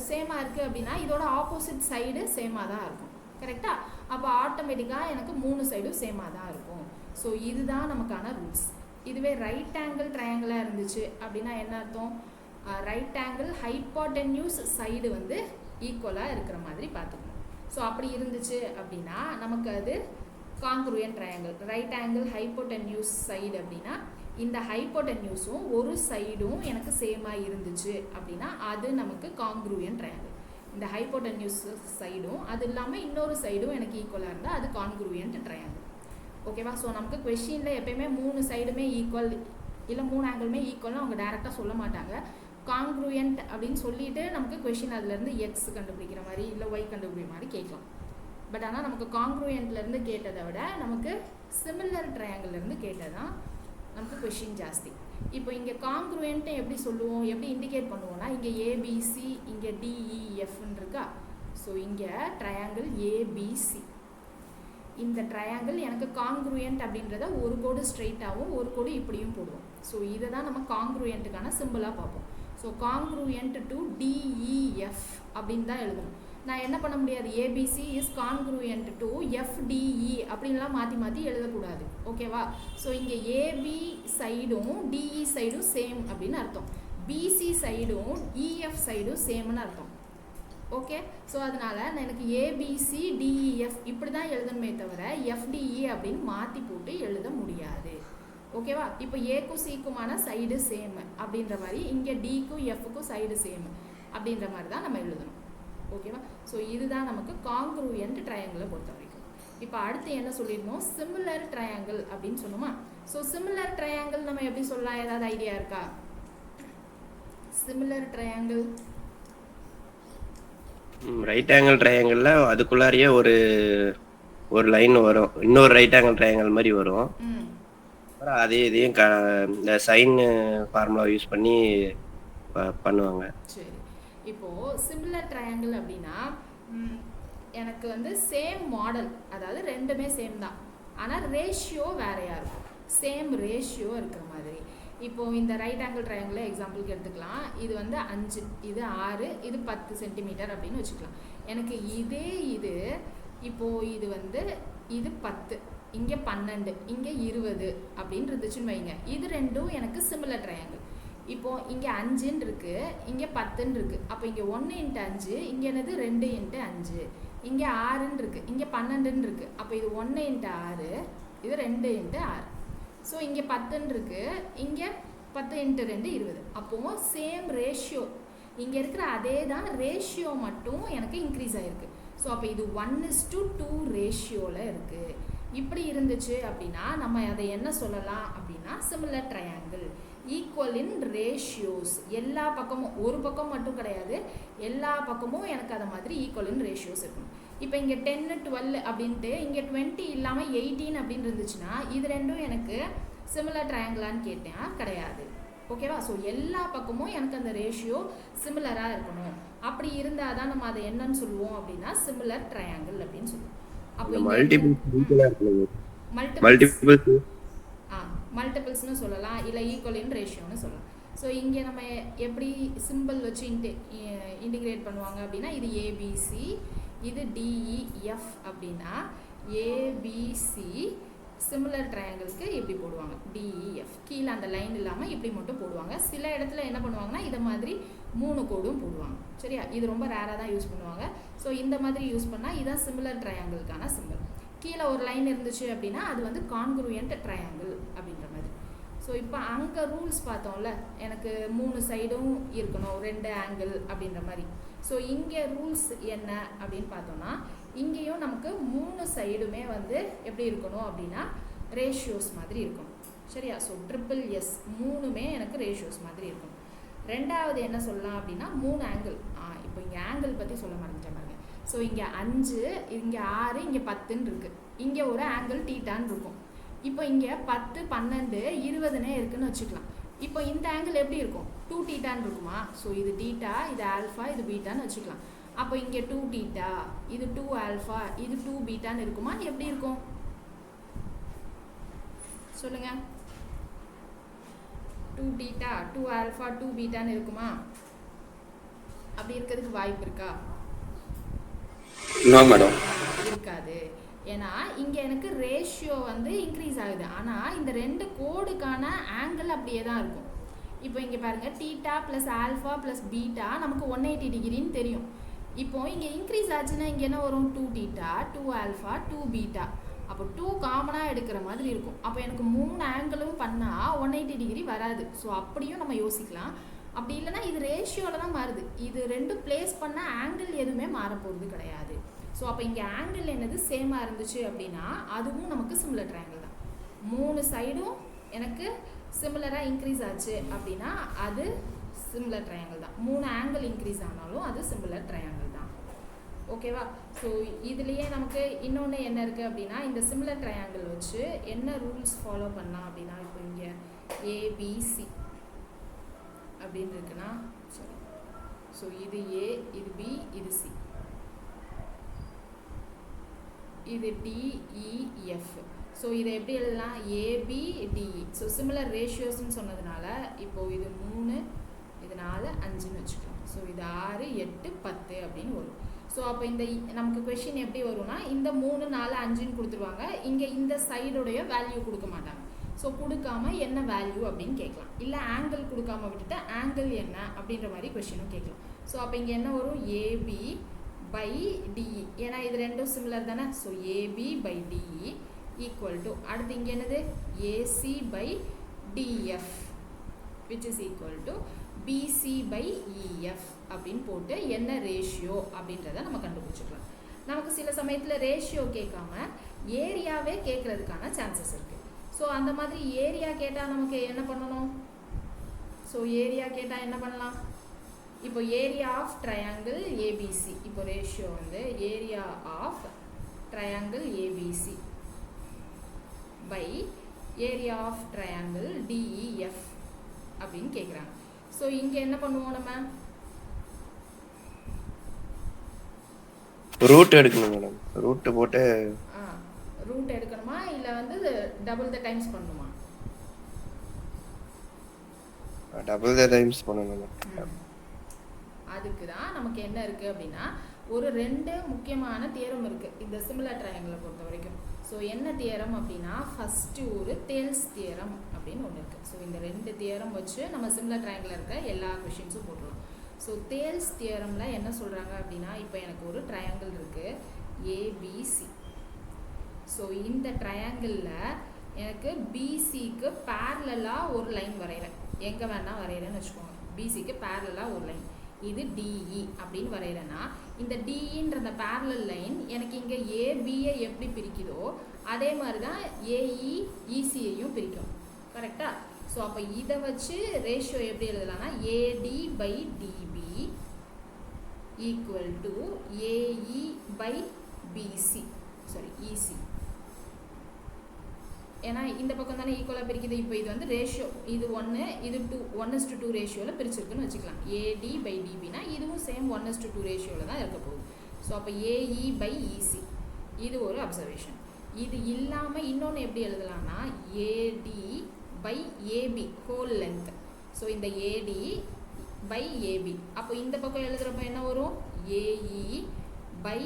சேமாக இருக்குது அப்படின்னா இதோட ஆப்போசிட் சைடு சேமாக தான் இருக்கும். கரெக்டாக? அப்போ ஆட்டோமேட்டிக்காக எனக்கு 3 சைடும் சேமாக தான் இருக்கும். ஸோ இதுதான் நமக்கான ரூல்ஸ். இதுவே ரைட் ஆங்கிள் ட்ரையாங்கிளாக இருந்துச்சு அப்படின்னா என்ன அர்த்தம்? ரைட் ஆங்கிள் ஹைப்போட்டென்யூஸ் சைடு வந்து ஈக்குவலாக இருக்கிற மாதிரி பார்த்துக்கணும். ஸோ அப்படி இருந்துச்சு அப்படின்னா நமக்கு அது congruent triangle. Right angle hypotenuse side அப்படின்னா இந்த ஹைப்போட்டென்யூஸும் ஒரு சைடும் எனக்கு சேமாக இருந்துச்சு அப்படின்னா அது நமக்கு கான்க்ரூயன்ட் ட்ரையாங்கிள். இந்த ஹைப்போட்டென்யூஸ் சைடும் அது இல்லாமல் இன்னொரு சைடும் எனக்கு ஈக்குவலாக இருந்தால் அது கான்க்ரூயன்ட் ட்ரையாங்கிள். ஓகேவா? ஸோ நமக்கு கொஷினில் எப்பயுமே 3 சைடுமே ஈக்குவல் இல்லை 3 ஆங்கிளுமே ஈக்குவல்னு அவங்க டேரெக்டாக சொல்ல மாட்டாங்க. கான்க்ரூயன்ட் அப்படின்னு சொல்லிட்டு நமக்கு கொஷின் அதுலேருந்து எக்ஸ் கண்டுபிடிக்கிற மாதிரி இல்லை ஒய் கண்டுபிடிக்கிற மாதிரி கேட்கலாம். பட் ஆனால் நமக்கு கான்க்ரூயன்ட்லேருந்து கேட்டதை விட நமக்கு சிமிலர் ட்ரையாங்கிள்லேருந்து கேட்டதான் நமக்கு கொஷின் ஜாஸ்தி. இப்போ இங்கே கான்க்ரூயன்ட்டை எப்படி சொல்லுவோம், எப்படி இண்டிகேட் பண்ணுவோம்னா, இங்கே ஏபிசி இங்கே டிஇஎஃப்னு இருக்கா. ஸோ இங்கே ட்ரையாங்கிள் ஏபிசி, இந்த ட்ரையாங்கிள் எனக்கு கான்க்ரூயன்ட் அப்படின்றத ஒரு கோடு ஸ்ட்ரெயிட்டாகவும் ஒரு கோடு இப்படியும் போடுவோம். ஸோ இதை தான் நம்ம கான்க்ரூயன்ட்டுக்கான சிம்பிளாக பார்ப்போம். ஸோ கான்க்ரூயன்ட் டு டிஇஎஃப் அப்படின்னு தான் எழுதணும். நான் என்ன பண்ண முடியாது, ஏபிசி இஸ் கான்க்ரூயன்ட் டு எஃப்டிஇ அப்படின்லாம் மாற்றி மாற்றி எழுதக்கூடாது. ஓகேவா? ஸோ இங்கே ஏபி சைடும் டிஇ சைடும் சேம் அப்படின்னு அர்த்தம், பிசி சைடும் இஎஃப் சைடும் சேம்னு அர்த்தம். ஓகே? ஸோ அதனால் எனக்கு ஏபிசி டிஇஎஃப் இப்படி தான் எழுதணுமே தவிர எஃப்டிஇ அப்படின்னு மாற்றி போட்டு எழுத முடியாது. ஓகேவா? இப்போ ஏக்கும் சிக்குமான சைடு சேம் அப்படின்ற மாதிரி இங்கே டிக்கும் எஃப்க்கும் சைடு சேம் அப்படின்ற மாதிரி தான் நம்ம எழுதணும். ஓகேவா? ஸோ இதுதான் நமக்கு கான்க்ரூயன்ட் ட்ரையாங்கிளை பொறுத்த வரைக்கும். இப்போ அடுத்து என்ன சொல்லிடணும், சிமிலர் ட்ரையாங்கிள் அப்படின்னு சொன்னோமா. ஸோ சிமிலர் ட்ரையாங்கிள் நம்ம எப்படி சொல்லலாம், ஏதாவது ஐடியா இருக்கா? சிமிலர் ட்ரையாங்கிள் ரைட் ஆங்கிள் ட்ரையாங்கிள்ல அதுக்குள்ளாரியே ஒரு ஒரு லைன் வரும், இன்னொரு ரைட் ஆங்கிள் ட்ரையாங்கிள் மாதிரி வரும். அதே இதையும் இந்த சைன் ஃபார்முலா யூஸ் பண்ணி பண்ணுவாங்க. சரி, இப்போது சிமிலர் ட்ரையாங்கிள் அப்படின்னா எனக்கு வந்து சேம் மாடல், அதாவது ரெண்டுமே சேம் தான், ஆனால் ரேஷியோ வேறையாக இருக்கும். சேம் ரேஷியோ இருக்கிற மாதிரி. இப்போது இந்த ரைட் ஆங்கிள் ட்ரையாங்கிள் எக்ஸாம்பிளுக்கு எடுத்துக்கலாம். இது வந்து 5, இது 6, இது 10 சென்டிமீட்டர் அப்படின்னு வச்சுக்கலாம். எனக்கு இது இப்போது இது வந்து இது 10, இங்கே 12, இங்கே 20 அப்படின்னு இருந்துச்சுன்னு வைங்க. இது ரெண்டும் எனக்கு சிமிலர் ட்ரையாங்கிள். இப்போது இங்கே 5ன்னு இருக்குது, இங்கே 10ன்னு இருக்குது. அப்போ இங்கே 1 × 5, இங்கே என்னது 2 × 5, இங்கே 6ன்னு இருக்குது, இங்கே 12ன்னு இருக்குது. அப்போ இது 1 × 6, இது 2 × 6. ஸோ இங்கே 10ன்னு இருக்குது, இங்கே 10 × 2 20. அப்போது சேம் ரேஷியோ, இங்கே இருக்கிற அதே தான் ரேஷியோ மட்டும் எனக்கு இன்க்ரீஸ் ஆகிருக்கு. ஸோ அப்போ இது 1:2 ரேஷியோவில் இருக்குது. இப்படி இருந்துச்சு அப்படின்னா நம்ம அதை என்ன சொல்லலாம் அப்படின்னா சிமிலர் ட்ரையாங்கிள். ஈக்குவல் இன் ரேஷியோஸ், எல்லா பக்கமும், ஒரு பக்கம் மட்டும் கிடையாது, எல்லா பக்கமும் எனக்கு அதை மாதிரி ஈக்குவல் இன் ரேஷியோஸ் இருக்கணும். இப்போ இங்கே 10 12 அப்படின்ட்டு இங்கே 20 இல்லாமல் 18 அப்படின்னு இருந்துச்சுன்னா இது ரெண்டும் எனக்கு சிமிலர் ட்ரையாங்கிளான்னு கேட்டேன், கிடையாது. ஓகேவா? ஸோ எல்லா பக்கமும் எனக்கு அந்த ரேஷியோ சிமிலராக இருக்கணும். அப்படி இருந்தால் தான் நம்ம அதை என்னன்னு சொல்லுவோம் அப்படின்னா சிமிலர் ட்ரையாங்கிள் அப்படின்னு சொல்லுவோம். அப்போ மல்டிபிள்ஸ்னு சொல்லலாம், இல்லை ஈக்குவலின் ரேஷியோன்னு சொல்லலாம். ஸோ இங்கே நம்ம எப்படி சிம்பிள் வச்சு இன்டிகிரேட் பண்ணுவாங்க அப்படின்னா இது ஏபிசி, இது டிஇஎஃப் அப்படின்னா ஏபிசி சிமிலர் ட்ரையாங்கிள்க்கு இப்படி போடுவாங்க டிஇஎஃப். கீழே அந்த லைன் இல்லாமல் இப்படி மட்டும் போடுவாங்க. சில இடத்துல என்ன பண்ணுவாங்கன்னா இதை மாதிரி 3 கோடும் போடுவாங்க. சரியா? இது ரொம்ப ரேராக தான் யூஸ் பண்ணுவாங்க. ஸோ இந்த மாதிரி யூஸ் பண்ணால் இதான் சிமிலர் ட்ரையாங்கிள்க்கான சிம்பிள். கீழே ஒரு லைன் இருந்துச்சு அப்படின்னா அது வந்து கான்குருயன்ட் ட்ரையாங்கிள் அப்படின்ற மாதிரி. ஸோ இப்போ அங்கே ரூல்ஸ் பார்த்தோம்ல, எனக்கு 3 சைடும் இருக்கணும், 2 ஆங்கிள் அப்படின்ற மாதிரி. ஸோ இங்கே ரூல்ஸ் என்ன அப்படின்னு பார்த்தோம்னா இங்கேயும் நமக்கு 3 சைடுமே வந்து எப்படி இருக்கணும் அப்படின்னா ரேஷியோஸ் மாதிரி இருக்கணும். சரியா? ஸோ ட்ரிபிள் எஸ் 3மே எனக்கு ரேஷியோஸ் மாதிரி இருக்கணும். ரெண்டாவது என்ன சொல்லலாம் அப்படின்னா 3 ஆங்கிள். இப்போ இங்கே ஆங்கிள் பற்றி சொல்ல மறந்துட்டேன் பாருங்க. ஸோ இங்கே 5, இங்கே 6, இங்கே 10ன்னு இருக்குது. இங்கே ஒரு ஆங்கிள் தீட்டான்னு இருக்கும். இப்போ இங்கே 10, 12, 20னே இருக்குன்னு வச்சுக்கலாம். இப்போ இந்த ஆங்கிள் எப்படி இருக்கும்? 2 தீட்டான்னு இருக்குமா? ஸோ இது தீட்டா, இது ஆல்ஃபா, இது பீட்டான்னு வச்சுக்கலாம். அப்போ இங்கே 2 தீட்டா, இது 2 ஆல்ஃபா, இது 2 பீட்டான்னு இருக்குமா? எப்படி இருக்கும் சொல்லுங்க? 2 தீட்டா, 2 ஆல்ஃபா, 2 பீட்டான்னு இருக்குமா? அப்படி இருக்கிறதுக்கு வாய்ப்பு இருக்கா? இருக்காது. ஏன்னா இங்கே எனக்கு ரேஷியோ வந்து இன்க்ரீஸ் ஆகுது, ஆனால் இந்த 2 கோடுக்கான ஆங்கிள் அப்படியே தான் இருக்கும். இப்போ இங்கே பாருங்கள், theta plus alpha plus beta நமக்கு 180 டிகிரின்னு தெரியும். இப்போ இங்கே இன்க்ரீஸ் ஆச்சுன்னா இங்கே என்ன வரும்? 2 தீட்டா, 2 ஆல்ஃபா, 2 பீட்டா. அப்போ 2 காமனாக எடுக்கிற மாதிரி இருக்கும். அப்போ எனக்கு 3 ஆங்கிளும் பண்ணால் 180 டிகிரி வராது. ஸோ அப்படியும் நம்ம யோசிக்கலாம். அப்படி இல்லைன்னா இது ரேஷியோவில் தான் மாறுது. இது 2 பிளேஸ் பண்ண ஆங்கிள் எதுவுமே மாற போகிறது கிடையாது. ஸோ அப்போ இங்கே ஆங்கிள் என்னது சேமாக இருந்துச்சு அப்படின்னா அதுவும் நமக்கு சிமிலர் ட்ரையாங்கிள் தான். 3 சைடும் எனக்கு சிமிலராக இன்க்ரீஸ் ஆச்சு அப்படின்னா அது சிமிலர் ட்ரையாங்கிள் தான். 3 ஆங்கிள் இன்க்ரீஸ் ஆனாலும் அது சிமிலர் ட்ரையாங்கிள் தான். ஓகேவா? ஸோ இதுலேயே நமக்கு இன்னொன்று என்ன இருக்குது அப்படின்னா இந்த சிமிலர் ட்ரையாங்கிள் வச்சு என்ன ரூல்ஸ் ஃபாலோ பண்ணலாம் அப்படின்னா இப்போ இங்கே ஏபிசி அப்படின்னு இருக்குன்னா சரி. ஸோ இது ஏ, இது பி, இது சி, இது டிஇஎஃப். ஸோ இதை எப்படி எழுதலாம்? AB DE. ஸோ சிமிலர் ரேஷியோஸ்ன்னு சொன்னதுனால இப்போது இது 3, இது 4, 5ன்னு வச்சுக்கலாம். ஸோ இது 6, 8, 10 அப்படின்னு வரும். ஸோ அப்போ இந்த நமக்கு கொஷின் எப்படி வரும்னா இந்த 3, 4, 5ன்னு கொடுத்துருவாங்க. இங்கே இந்த சைடோடைய வேல்யூ கொடுக்க மாட்டாங்க. ஸோ கொடுக்காம என்ன வேல்யூ அப்படின்னு கேட்கலாம். இல்லை ஆங்கிள் கொடுக்காம விட்டுட்டு ஆங்கிள் என்ன அப்படின்ற மாதிரி கொஷினும் கேட்கலாம். ஸோ அப்போ இங்கே என்ன வரும்? AB by DE. ஏன்னா இது ரெண்டும் சிமிலர் தானே. So AB by DE equal to அடுத்து இங்கே என்னது? AC by DF which is equal to BC by EF அப்படின்னு போட்டு என்ன ரேஷியோ அப்படின்றத நம்ம கண்டுபிடிச்சிக்கலாம். நமக்கு சில சமயத்தில் ரேஷியோ கேட்காம ஏரியாவே கேட்குறதுக்கான சான்சஸ் இருக்குது. ஸோ அந்த மாதிரி ஏரியா கேட்டால் நமக்கு என்ன பண்ணணும்? ஸோ ஏரியா கேட்டால் என்ன பண்ணலாம்? இப்போ ஏரியா ஆஃப் ட்ரையாங்கிள் ஏபிசி, இப்போ ரேஷியோ வந்து area of triangle ABC by area of triangle DEF அப்படின்னு கேட்குறாங்க. ஸோ இங்கே என்ன பண்ணுவோம்? நம்ம ரூட் எடுக்கணும் மேடம். ரூட் போட்டு ரூட் எடுக்கணுமா இல்லை வந்து டபுள் த டைம்ஸ் பண்ணணுமா? டபுள் த டைம்ஸ் பண்ணணும். அதுக்கு தான் நமக்கு என்ன இருக்குது அப்படின்னா ஒரு 2 முக்கியமான தியரம் இருக்குது இந்த சிமிலர் ட்ரையாங்கிளை பொறுத்த வரைக்கும். ஸோ என்ன தியரம் அப்படின்னா ஃபஸ்ட்டு ஒரு தேல்ஸ் தியரம் அப்படின்னு ஒன்று இருக்குது. ஸோ இந்த 2 தியரம் வச்சு நம்ம சிமிலர் ட்ரையாங்கிளில் இருக்க எல்லா கொஷின்ஸும் போட்டுருவோம். ஸோ தேல்ஸ் தியரமில் என்ன சொல்கிறாங்க அப்படின்னா இப்போ எனக்கு ஒரு ட்ரையாங்கிள் இருக்குது ஏபிசி. ஸோ இந்த ட்ரையாங்கிளில் எனக்கு பிசிக்கு பேரலாக ஒரு லைன் வரைகிறேன். எங்கே வேணால் வரைகிறேன்னு வச்சுக்கோங்க. பிசிக்கு பேரலாக ஒரு லைன், இது டிஇ அப்படின்னு வரைகிறேன்னா இந்த டிஇன்ற அந்த பேரலல் லைன் எனக்கு இங்கே ஏபியை எப்படி பிரிக்குதோ அதே மாதிரி தான் ஏஇ இசியையும் பிரிக்கும். கரெக்டாக? ஸோ அப்போ இதை வச்சு ரேஷியோ எப்படி எழுதலாம்னா AD by DB equal to AE by BC, sorry EC. ஏன்னா இந்த பக்கம் தானே ஈக்குவலாக பிரிக்குது. இப்போ இது வந்து ரேஷியோ, இது 1 இது 2 1:2 ரேஷியோவில் பிரிச்சிருக்குன்னு வச்சுக்கலாம். ஏடி பை டிபினா இதுவும் சேம் 1:2 ரேஷியோவில் தான் இருக்க போகுது. ஸோ அப்போ ஏஇ பை இசி இது ஒரு அப்சர்வேஷன். இது இல்லாமல் இன்னொன்று எப்படி எழுதலாம்னா AD by AB whole length. So இந்த ஏடி பை ஏபி, அப்போ இந்த பக்கம் எழுதுகிறப்ப என்ன வரும், ஏஇ பை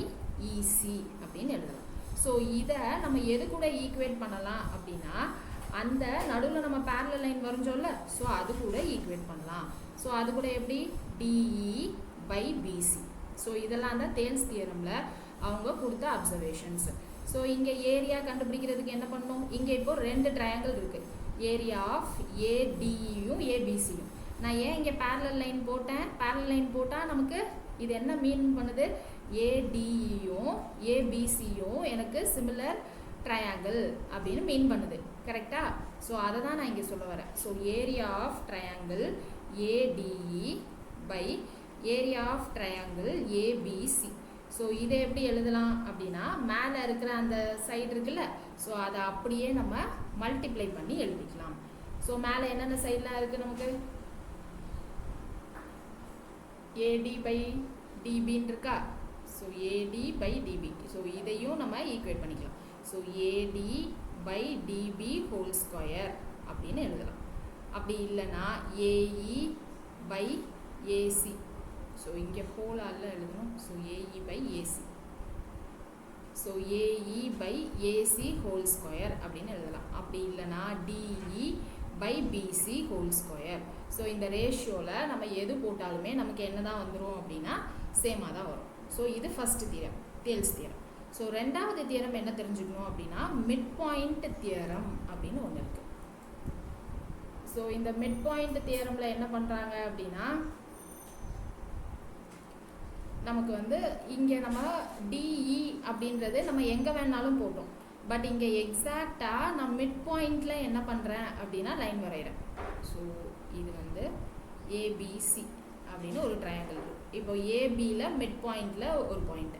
இசி அப்படின்னு எழுதலாம். ஸோ இதை நம்ம எது கூட ஈக்குவேட் பண்ணலாம் அப்படின்னா அந்த நடுவில் நம்ம பேரலல் லைன் வரைஞ்சோம்ல, ஸோ அது கூட ஈக்குவேட் பண்ணலாம். ஸோ அது கூட எப்படி, டிஇ பை பிசி. ஸோ இதெல்லாம் தான் தேல்ஸ் தியரமில் அவங்க கொடுத்த அப்சர்வேஷன்ஸ். ஸோ இங்கே ஏரியா கண்டுபிடிக்கிறதுக்கு என்ன பண்ணணும், இங்கே இப்போ 2 ட்ரையாங்கிள் இருக்குது, ஏரியா ஆஃப் ஏடியும் ஏபிசியும். நான் ஏன் இங்கே பேரலல் லைன் போட்டேன், பேரலல் லைன் போட்டால் நமக்கு இது என்ன மீன் பண்ணுது, ஏடியும் ஏபிசியும் எனக்கு சிமிலர் ட்ரையாங்கிள் அப்படின்னு மீன் பண்ணுது. கரெக்டா? ஸோ அதை தான் நான் இங்கே சொல்ல வரேன். So area of triangle ADE by area of triangle ABC. So இதை எப்படி எழுதலாம் அப்படின்னா மேலே இருக்கிற அந்த சைடு இருக்குல்ல, ஸோ அதை அப்படியே நம்ம மல்டிப்ளை பண்ணி எழுதிக்கலாம். ஸோ மேலே என்னென்ன சைட்லாம் இருக்குது நமக்கு, ஏடி பை டிபின்னு இருக்கா. So AD by DB, so இதையும் நம்ம ஈக்குவேட் பண்ணிக்கலாம். So AD by DB whole square அப்படின்னு எழுதலாம். அப்படி இல்லைன்னா ஏஇ பை ஏசி, ஸோ இங்கே ஹோலால் எழுதணும். So AE by AC, so AE by AC whole square அப்படின்னு எழுதலாம். அப்படி இல்லைன்னா DE by BC whole square. So இந்த ரேஷியோவில் நம்ம எது போட்டாலுமே நமக்கு என்ன தான் வந்துடும் அப்படின்னா சேமாக தான் வரும். ஸோ இது ஃபஸ்ட்டு தியரம், தேல்ஸ் தியரம். ஸோ ரெண்டாவது தியரம் என்ன தெரிஞ்சுக்கணும் அப்படின்னா மிட் பாயிண்ட் தியரம் அப்படின்னு ஒன்று இருக்குது. ஸோ இந்த மிட் பாயிண்ட் தியரமில் என்ன பண்ணுறாங்க அப்படின்னா நமக்கு வந்து இங்கே நம்ம டிஇ அப்படின்றது நம்ம எங்கே வேணாலும் போட்டோம். பட் இங்கே எக்ஸாக்டாக நான் மிட் பாயிண்டில் என்ன பண்ணுறேன் அப்படின்னா லைன் வரைகிறேன். ஸோ இது வந்து ஏபிசி அப்படின்னு ஒரு ட்ரையாங்கிள் இருக்குது. இப்போ ஏபியில் மிட் பாயிண்டில் ஒரு பாயிண்ட்,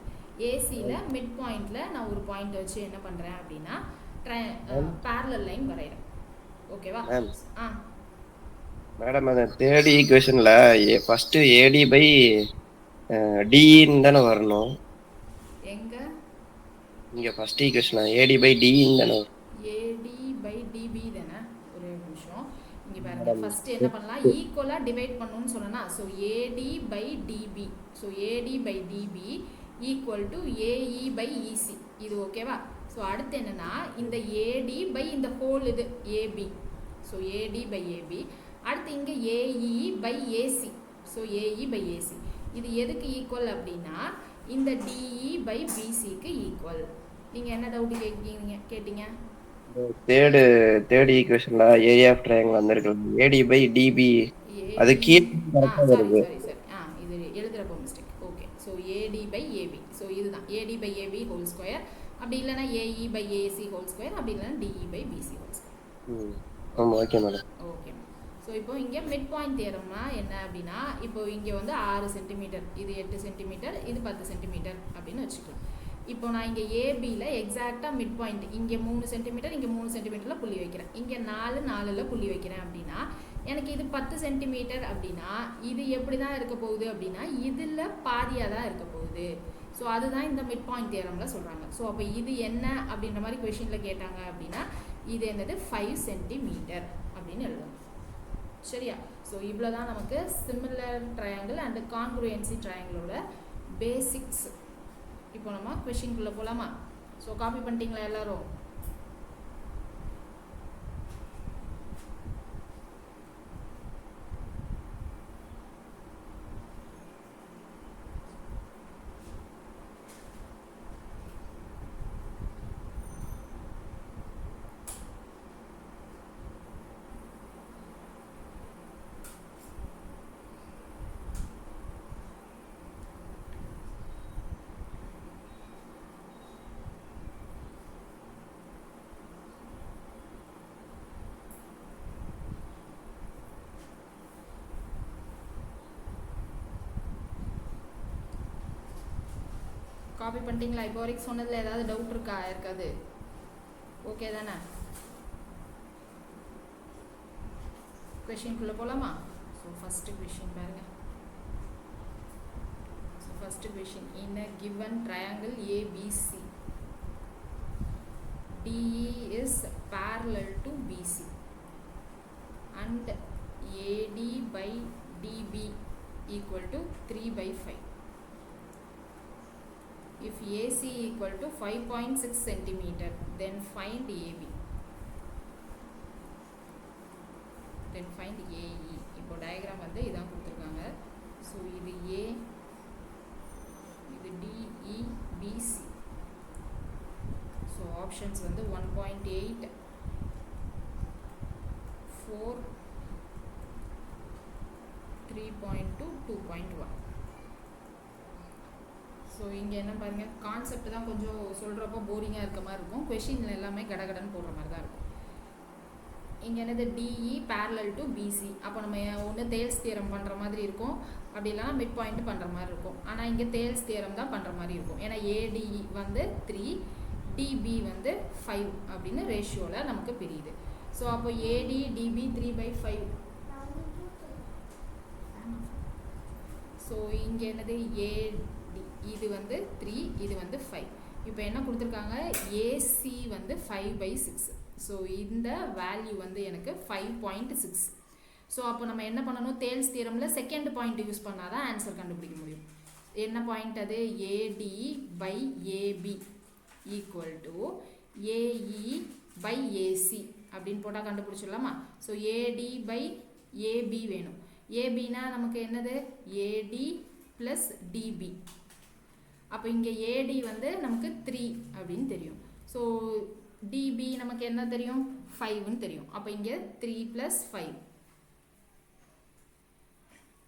ஏசியில் மிட் பாயிண்டில் நான் ஒரு பாயிண்ட் வச்சு என்ன பண்ணுறேன் அப்படின்னா பேரலல் லைன் வரைகிறேன். ஓகேவா? ஆ மேடம், அந்த தேர்ட் ஈக்குவேஷனில் ஃபஸ்ட்டு ஏடி பை டின்னு தானே வரணும். எங்க இங்கே ஃபஸ்ட் ஈக்குவேஷன் ஏடி பை டின்னு தானே வரும். ஏடி பை டிபி தானே. ஒரு நிமிஷம் இங்கே பாருங்க. ஃபர்ஸ்ட் என்ன பண்ணலாம், ஈக்குவலாக டிவைட் பண்ணணும்னு சொன்னா. So AD by DB, so AD by DB equal to AE by EC. இது ஓகேவா? ஸோ அடுத்து என்னன்னா இந்த ஏடி பை இந்த ஹோல் இது AB, so AD by AB. அடுத்து இங்கே AE by AC, so AE by AC. இது எதுக்கு ஈக்குவல் அப்படின்னா இந்த டிஇ பை பிசிக்கு ஈக்குவல். நீங்கள் என்ன டவுட் கேட்டீங்க? தேர்ட் ஈக்குவேஷன்ல ஏரியா ஆஃப் ட்ரையாங்கிள் வந்திருக்கு, ஏடி பை டிபி அது கீழ வருது. சரி இது எழுதுறப்போ mistake. Okay, so AD by AB, so இதுதான் AD by AB whole square. அப்படி இல்லைன்னா AE by AC whole square, அப்படி இல்லைன்னா DE by BC whole square. ஆமாம், ஓகே மேடம். ஓகே. ஸோ இப்போ இங்கே மிட் பாயிண்ட் தியரம்னா என்ன அப்படின்னா இப்போ இங்கே வந்து 6 சென்டிமீட்டர், இது 8 சென்டிமீட்டர், இது 10 சென்டிமீட்டர் அப்படின்னு வச்சுக்கலாம். இப்போ நான் இங்கே ஏபியில் எக்ஸாக்டாக மிட் பாயிண்ட் இங்கே 3 சென்டிமீட்டர், இங்கே 3 சென்டிமீட்டரில் புள்ளி வைக்கிறேன், இங்கே 4 புள்ளி வைக்கிறேன் அப்படின்னா எனக்கு இது 10 சென்டிமீட்டர் அப்படின்னா இது எப்படி தான் இருக்க போகுது அப்படின்னா இதில் பாதியாக தான் இருக்க போகுது. ஸோ அதுதான் இந்த மிட் பாயிண்ட் தியரமில் சொல்கிறாங்க. ஸோ அப்போ இது என்ன அப்படின்ற மாதிரி கொஷினில் கேட்டாங்க அப்படின்னா இது என்னது 5 சென்டிமீட்டர் அப்படின்னு எழுதணும். சரியா? ஸோ இவ்வளோ தான் நமக்கு சிமிலர் ட்ரையாங்கிள் அண்ட் கான்க்ருயன்சி ட்ரையாங்கிளோட பேசிக்ஸ். இப்போ நம்ம கொஷின்குள்ளே போகலாமா? ஸோ காப்பி பண்ணிட்டீங்களா எல்லாரும்? காப்பி பண்ணிட்டீங்களா? இப்போ வரைக்கும் சொன்னதில் ஏதாவது டவுட் இருக்கா? இருக்காது? ஓகே தானே? கொஷின்குள்ளே போகலாமா? ஸோ ஃபஸ்ட்டு கொஷின் பாருங்கள். So first question, in a given triangle ABC, DE is parallel to BC and AD by DB equal to 3/5. If AC equal to 5.6 centimeter, then find AB. Then find AE. இப்போ diagram வந்து இதான் கொடுத்துருக்காங்க. So இது A, இது DE, BC. So options வந்து 1.8, 4, 3.2, 2.1. So இங்கே என்ன பாருங்கள், கான்செப்ட் தான் கொஞ்சம் சொல்கிறப்போ போரிங்காக இருக்க மாதிரி இருக்கும். கொஷினில் எல்லாமே கடகடன்னு போடுற மாதிரி தான் இருக்கும். இங்கே என்னது, டிஇ parallel to பிசி. அப்போ நம்ம ஒன்று தேல்ஸ் தியரம் பண்ணுற மாதிரி இருக்கும், அப்படி இல்லைனா மிட் பாயிண்ட் பண்ணுற மாதிரி இருக்கும். ஆனால் இங்கே தேல்ஸ் தியரம் தான் பண்ணுற மாதிரி இருக்கும். ஏன்னா ஏடிஇ வந்து 3, டிபி வந்து 5 அப்படின்னு ரேஷியோவில் நமக்கு பிரியுது. ஸோ அப்போ ஏடி டிபி 3/5. ஸோ இங்கே என்னது, ஏடி இது வந்து 3, இது வந்து 5. இப்போ என்ன கொடுத்துருக்காங்க, ஏசி வந்து 5/6. ஸோ இந்த வேல்யூ வந்து எனக்கு 5.6. ஸோ அப்போ நம்ம என்ன பண்ணணும், தேல்ஸ் தியரமில் செகண்ட் பாயிண்ட் யூஸ் பண்ணால் தான் ஆன்சர் கண்டுபிடிக்க முடியும். என்ன பாயிண்ட் அது, AD by AB equal to AE by AC அப்படின்னு போட்டால் கண்டுபிடிச்சிடலாமா? ஸோ ஏடி பை ஏபி வேணும். ஏபினா நமக்கு என்னது, ஏடி ப்ளஸ் டிபி. அப்போ இங்கே ஏடி வந்து நமக்கு 3 அப்படின்னு தெரியும். ஸோ டிபி நமக்கு என்ன தெரியும், 5ன்னு தெரியும். அப்போ இங்கே 3 + 5,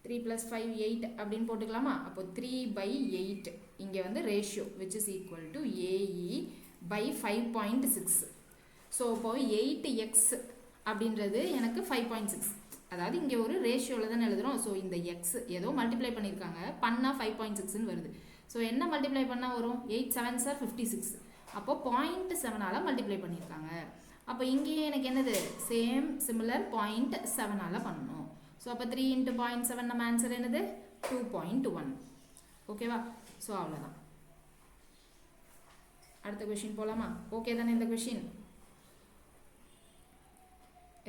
3 + 5 8 அப்படின்னு போட்டுக்கலாமா? அப்போ 3/8 இங்கே வந்து ratio which is equal to AE by 5.6. So இப்போ 8x அப்படின்றது எனக்கு 5.6. அதாவது இங்கே ஒரு ரேஷியோவில் தானே எழுதுகிறோம். ஸோ இந்த எக்ஸ் ஏதோ மல்டிப்ளை பண்ணியிருக்காங்க, பண்ணால் 5.6ன்னு வருது. ஸோ என்ன மல்டிப்ளை பண்ணால் வரும், 8 7s are 56. அப்போ 0.7ஆல் மல்டிப்ளை பண்ணியிருக்காங்க. அப்போ இங்கேயே எனக்கு என்னது, சேம் சிமிலர் 0.7ஆல் பண்ணணும். ஸோ அப்போ 3 × 0.7 நம்ம ஆன்சர் என்னது, 2.1. ஓகேவா? ஸோ அவ்வளோதான். அடுத்த கொஷின் போகலாமா? ஓகே தானே இந்த கொஷின்?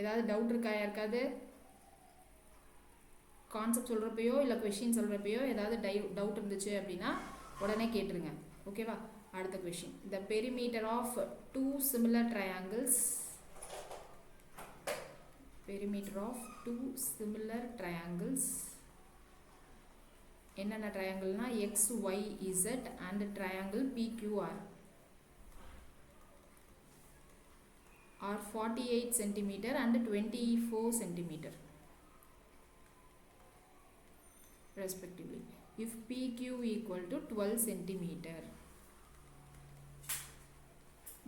ஏதாவது டவுட் இருக்கா யாருக்காவது? கான்செப்ட் சொல்கிறப்பையோ இல்லை கொஷின் சொல்கிறப்பையோ ஏதாவது டவுட் இருந்துச்சு அப்படின்னா உடனே கேட்டுருங்க. ஓகேவா? அடுத்த question, the perimeter of 2 similar triangles, perimeter of 2 similar triangles, என்னென்ன ட்ரையாங்கிள்னா XYZ and triangle PQR are 48 cm and 24 cm respectively. If PQ equal to 12 cm,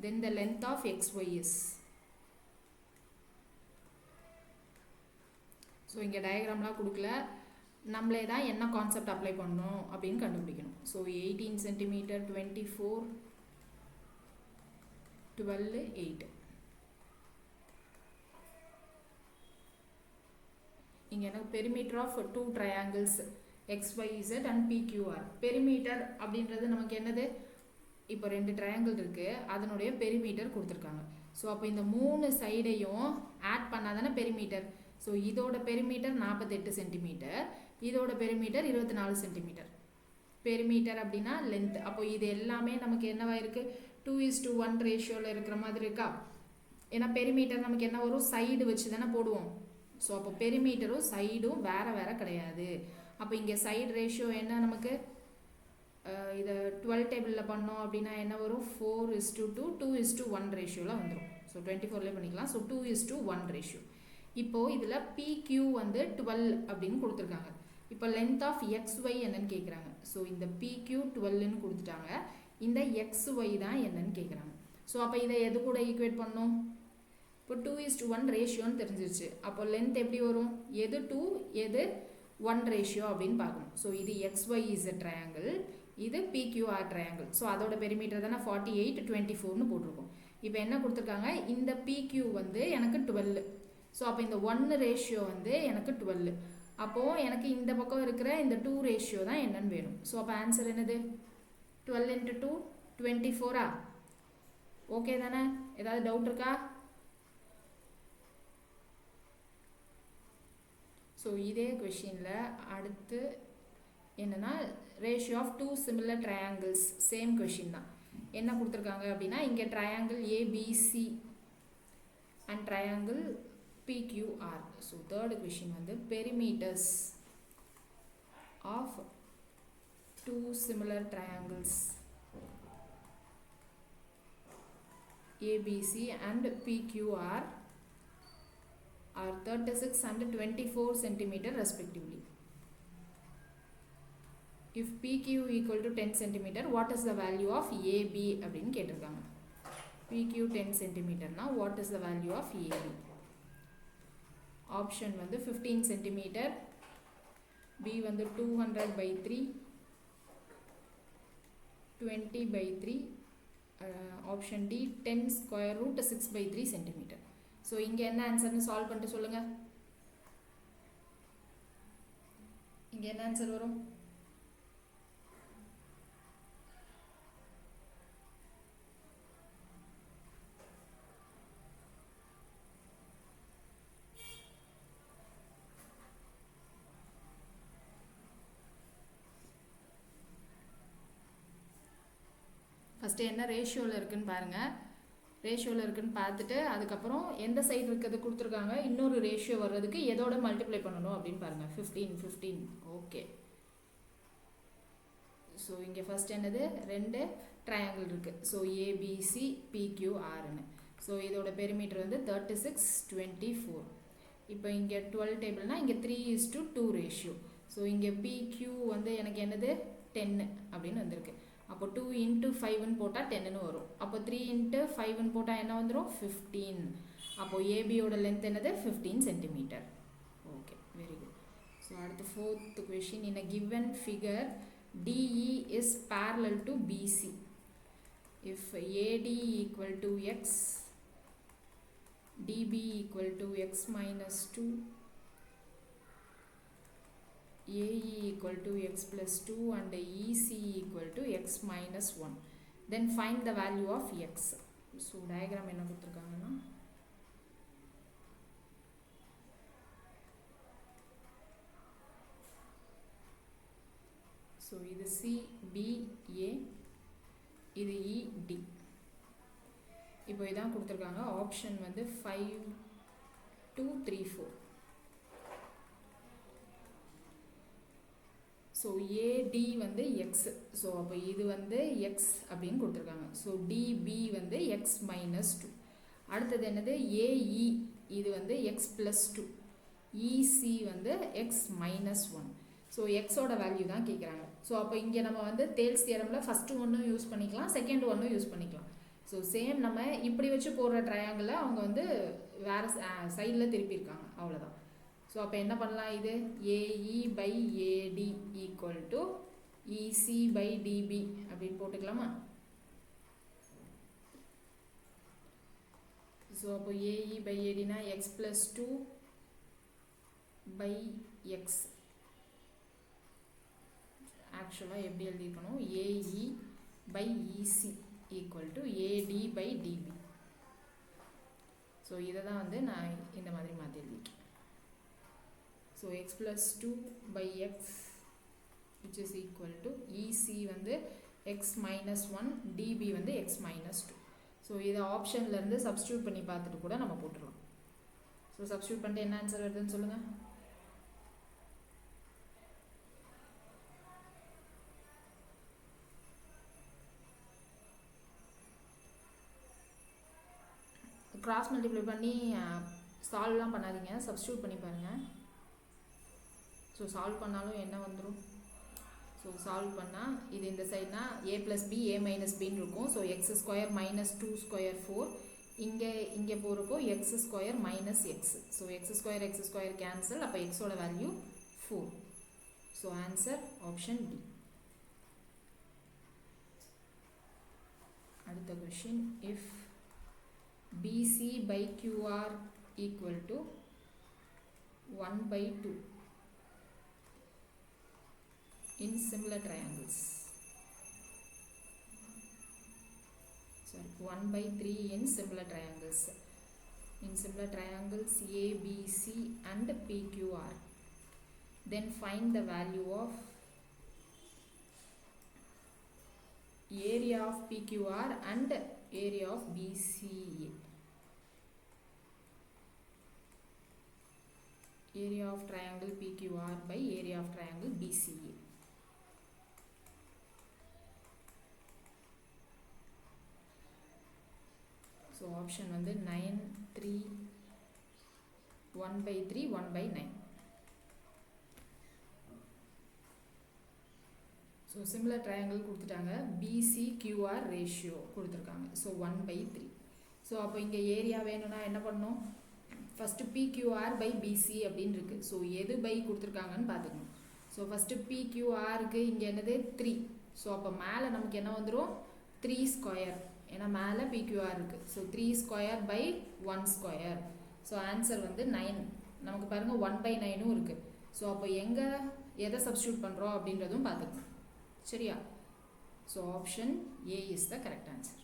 then the length of XY is. So இங்கே டயக்ராம்லாம் கொடுக்கல, நம்மளே தான் என்ன concept apply பண்ணணும் அப்படின்னு கண்டுபிடிக்கணும். So 18 cm, 24, 12, 8. இங்கே எனக்கு perimeter of 2 triangles XYZ and PQR. பெரிமீட்டர் அப்படின்றது நமக்கு என்னது, இப்போ 2 ட்ரையாங்கிள் இருக்குது, அதனுடைய பெரிமீட்டர் கொடுத்துருக்காங்க. ஸோ அப்போ இந்த 3 சைடையும் ஆட் பண்ணால் தானே பெரிமீட்டர். ஸோ இதோட பெரிமீட்டர் 48 சென்டிமீட்டர், இதோட பெரிமீட்டர் 24 சென்டிமீட்டர். பெரிமீட்டர் அப்படின்னா லென்த். அப்போ இது எல்லாமே நமக்கு என்னவா இருக்குது, 2:1 ரேஷியோவில் இருக்கிற மாதிரி இருக்கா? ஏன்னா பெரிமீட்டர் நமக்கு என்ன வரும், சைடு வச்சு தானே போடுவோம். ஸோ அப்போ பெரிமீட்டரும் சைடும் வேறு வேறு கிடையாது. அப்போ இங்கே சைடு ரேஷியோ என்ன நமக்கு, இதை 12 டேபிளில் பண்ணோம் அப்படின்னா என்ன வரும், 4:2, 2:1 ரேஷியோவில் வந்துடும். ஸோ 24லேயே பண்ணிக்கலாம். So 2:1 ratio. இப்போது இதில் PQ வந்து 12 அப்படின்னு கொடுத்துருக்காங்க. இப்போ லென்த் ஆஃப் XY என்னன்னு கேட்குறாங்க. ஸோ இந்த PQ 12ன்னு கொடுத்துட்டாங்க, இந்த XY தான் என்னன்னு கேட்குறாங்க. ஸோ அப்போ இதை எது கூட ஈக்குவேட் பண்ணணும், இப்போ 2:1 ரேஷியோன்னு தெரிஞ்சிருச்சு. அப்போ லென்த் எப்படி வரும், எது 2 எது 1 ரேஷியோ அப்படின்னு பார்க்கணும். ஸோ இது XYZ ட்ரையாங்கிள், இது PQR ட்ரையாங்கிள். ஸோ அதோட பெரிமீட்டர் தானே 48, 24ன்னு போட்டிருக்கோம். இப்போ என்ன கொடுத்துருக்காங்க, இந்த PQ வந்து எனக்கு 12. ஸோ அப்போ இந்த 1 ரேஷியோ வந்து எனக்கு 12. அப்போது எனக்கு இந்த பக்கம் இருக்கிற இந்த 2 ரேஷியோ தான் என்னன்னு வேணும். ஸோ அப்போ ஆன்சர் என்னது? 12 into 2 24. ஓகே தானே? ஏதாவது டவுட் இருக்கா? ஸோ இதே கொஷினில் அடுத்து என்னென்னா ratio of 2 similar triangles. Same question தான். என்ன கொடுத்துருக்காங்க அப்படின்னா இங்கே triangle ABC and triangle PQR. So third question வந்து perimeters of 2 similar triangles ABC and PQR are 36 and 24 centimeter respectively. If PQ equal to 10 centimeter, what is the value of AB அப்படின்னு கேட்டிருக்காங்க. PQ 10 centimeter na what is the value of AB? Option வந்து 15 centimeter, B வந்து 200 by 3, 20 by 3, option D 10 square root 6 by 3 centimeter. So இங்கே என்ன ஆன்சர்னு solve பண்ணிட்டு சொல்லுங்கள். இங்கே என்ன ஆன்சர் வரும்? ஃபஸ்ட்டு என்ன ரேஷியோவில் இருக்குதுன்னு பாருங்கள். ரேஷியோவில் இருக்குதுன்னு பார்த்துட்டு அதுக்கப்புறம் எந்த சைடு இருக்கிறது கொடுத்துருக்காங்க, இன்னொரு ரேஷியோ வர்றதுக்கு எதோட மல்டிப்ளை பண்ணணும் அப்படின்னு பாருங்கள். 15 ஓகே. ஸோ இங்கே ஃபஸ்ட் என்னது? 2 ட்ரையாங்கிள் இருக்குது. ஸோ ஏபிசி PQRன்னு. ஸோ இதோட பெரிமீட்டர் வந்து 36 24. இப்போ இங்கே 12 டேபிள்னால் இங்கே 3:2 ரேஷியோ. ஸோ இங்கே PQ வந்து எனக்கு என்னது 10 அப்படின்னு வந்திருக்கு. அப்போ 2 into 5 போட்டால் 10 வரும். அப்போ 3 into 5 போட்டால் என்ன வந்துடும்? 15. அப்போ ஏபியோட லென்த் என்னது? 15 centimeter. Okay, very good. So அடுத்து 4th question. In a given figure, DE is parallel to BC. If AD equal to X, DB equal to X minus 2, AE equal to X plus 2 and EC equal to X minus 1. Then find the value of X. So diagram என்ன கொடுத்துருக்காங்கன்னா so இது CBA, இது ED. இப்போ இதான் கொடுத்துருக்காங்க. Option வந்து 5 2 3 4. So ஏடி வந்து X. So அப்போ இது வந்து எக்ஸ் அப்படின்னு கொடுத்துருக்காங்க. ஸோ டிபி வந்து எக்ஸ் மைனஸ் 2. அடுத்தது என்னது? ஏஇ இது வந்து எக்ஸ் ப்ளஸ் 2. இசி வந்து எக்ஸ் மைனஸ் 1. ஸோ எக்ஸோட வேல்யூ தான் கேட்குறாங்க. ஸோ அப்போ இங்கே நம்ம வந்து தேல்ஸ் தியரமில் ஃபஸ்ட்டு ஒன்றும் யூஸ் பண்ணிக்கலாம், செகண்ட் ஒன்றும் யூஸ் பண்ணிக்கலாம். ஸோ சேம் நம்ம இப்படி வச்சு போடுற ட்ரையாங்கிளை அவங்க வந்து வேறு சைடில் திருப்பியிருக்காங்க, அவ்வளோதான். ஸோ அப்போ என்ன பண்ணலாம்? இது AE by AD equal to EC by DB அப்படின்னு போட்டுக்கலாமா? ஸோ அப்போ ஏஇ பை ஏடினா எக்ஸ் ப்ளஸ் 2 பை எக்ஸ். ஆக்சுவலாக எப்படி எழுதிக்கணும்? AE by EC equal to AD by DB. So இதை தான் வந்து நான் இந்த மாதிரி மாற்றி எழுதிட்டேன். So X plus 2 by x which is equal to EC வந்து எக்ஸ் மைனஸ் 1, டிபி வந்து எக்ஸ் மைனஸ் 2. ஸோ இதை ஆப்ஷன்லேருந்து சப்ஸ்டியூட் பண்ணி பார்த்துட்டு கூட நம்ம போட்டுடலாம். ஸோ சப்ஸ்டியூட் பண்ணிட்டு என்ன ஆன்சர் வருதுன்னு சொல்லுங்கள். கிராஸ் மல்டிப்ளை பண்ணி சால்வ்லாம் பண்ணாதீங்க, சப்ஸ்டியூட் பண்ணி பாருங்கள். ஸோ சால்வ் பண்ணாலும் என்ன வந்துடும்? ஸோ சால்வ் பண்ணால் இது இந்த சைட்னா A plus B A minus பின்னு இருக்கும். So x square minus 2 square 4. இங்கே போகிறப்போ x square minus x. So x square cancel. அப்போ எக்ஸோட value 4. So answer option D. அடுத்த question. If BC by QR equal to 1/2 in similar triangles. Sorry, 1/3 in similar triangles. In similar triangles ABC and PQR. Then find the value of area of PQR and area of BCA. Area of triangle PQR by area of triangle BCA. So option வந்து 9, 3, 1/3, 1/9. So similar triangle கொடுத்துட்டாங்க, BCQR ratio கொடுத்துருக்காங்க. So 1/3. So அப்போ இங்கே area வேணும்னா என்ன பண்ணணும்? First PQR by BC அப்படின்னு இருக்குது. ஸோ எது பை கொடுத்துருக்காங்கன்னு பார்த்துக்கணும். ஸோ ஃபஸ்ட்டு PQRக்கு இங்கே என்னது 3. ஸோ அப்போ மேலே நமக்கு என்ன வந்துடும்? 3 ஸ்கொயர். ஏன்னா மேலே PQR இருக்குது. So 3 square by 1 square. So answer வந்து 9. நமக்கு பாருங்கள் 1/9 இருக்குது. ஸோ அப்போ எங்கே எதை சப்ஸ்டியூட் பண்ணுறோம் அப்படின்றதும் பார்த்துக்கணும். சரியா? So option A is the correct answer.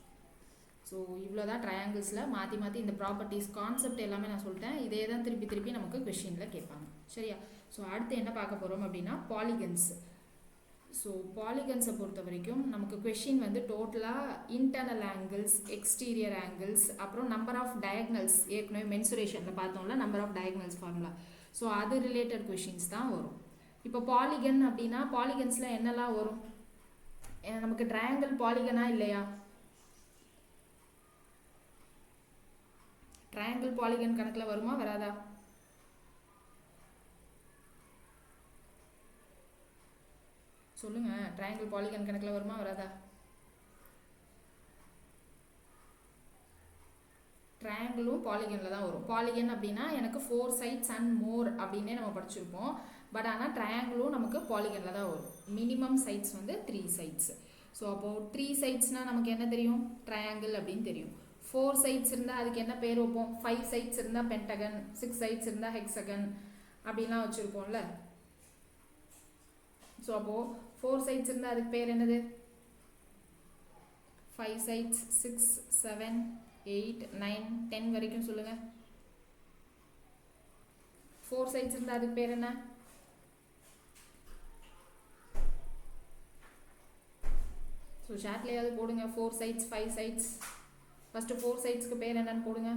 So இவ்வளோ தான் ட்ரையாங்கிள்ஸில் மாற்றி மாற்றி இந்த ப்ராப்பர்ட்டிஸ் கான்செப்ட் எல்லாமே நான் சொல்லிட்டேன். இதே தான் திருப்பி திருப்பி நமக்கு கொஷினில் கேட்பாங்க. சரியா? ஸோ அடுத்து என்ன பார்க்க போகிறோம் அப்படின்னா பாலிகன்ஸ். ஸோ பாலிகன்ஸை பொறுத்த வரைக்கும் நமக்கு கொஷின் வந்து டோட்டலாக இன்டர்னல் ஆங்கிள்ஸ், எக்ஸ்டீரியர் ஆங்கிள்ஸ், அப்புறம் நம்பர் ஆஃப் டயக்னல்ஸ், ஏற்கனவே மென்சுரேஷனில் பார்த்தோம்ல number of diagonals formula. So அது ரிலேட்டட் கொஷின்ஸ் தான் வரும். இப்போ பாலிகன் அப்படின்னா பாலிகன்ஸில் என்னெல்லாம் வரும்? நமக்கு ட்ரையாங்கிள் பாலிகனா இல்லையா? ட்ரையாங்கிள் பாலிகன் கணக்கில் வருமா வராதா? சொல்லுங்க, ட்ரையாங்கிள் பாலிகன் கணக்கில் வருமா வராதா? ட்ரையாங்கிளும் பாலிகனில் தான் வரும். பாலிகன் அப்படின்னா எனக்கு 4 sides and more அப்படின்னே நம்ம படிச்சிருப்போம். பட் ஆனால் ட்ரையாங்கிளும் நமக்கு பாலிகனில் தான் வரும். மினிமம் சைட்ஸ் வந்து 3 sides. ஸோ அப்போது 3 sidesனால் நமக்கு என்ன தெரியும்? ட்ரையாங்கிள் அப்படின்னு தெரியும். 4 sides இருந்தால் அதுக்கு என்ன பேர் வைப்போம்? 5 sides இருந்தால் பென்டகன், 6 sides இருந்தால் ஹெக்ஸகன் அப்படின்லாம் வச்சுருப்போம்ல. ஸோ அப்போது 4 sides இருந்தால் அதுக்கு பேர் என்னது? 5 sides, 6, 7, 8, 9, 10 வரைக்கும் சொல்லுங்கள். 4 sides இருந்தால் அதுக்கு பேர் என்ன? ஸோ ஷார்ட்லேயாவது போடுங்க. 4 sides, 5 sides. ஃபஸ்ட்டு 4 sidesக்கு பேர் என்னன்னு போடுங்க.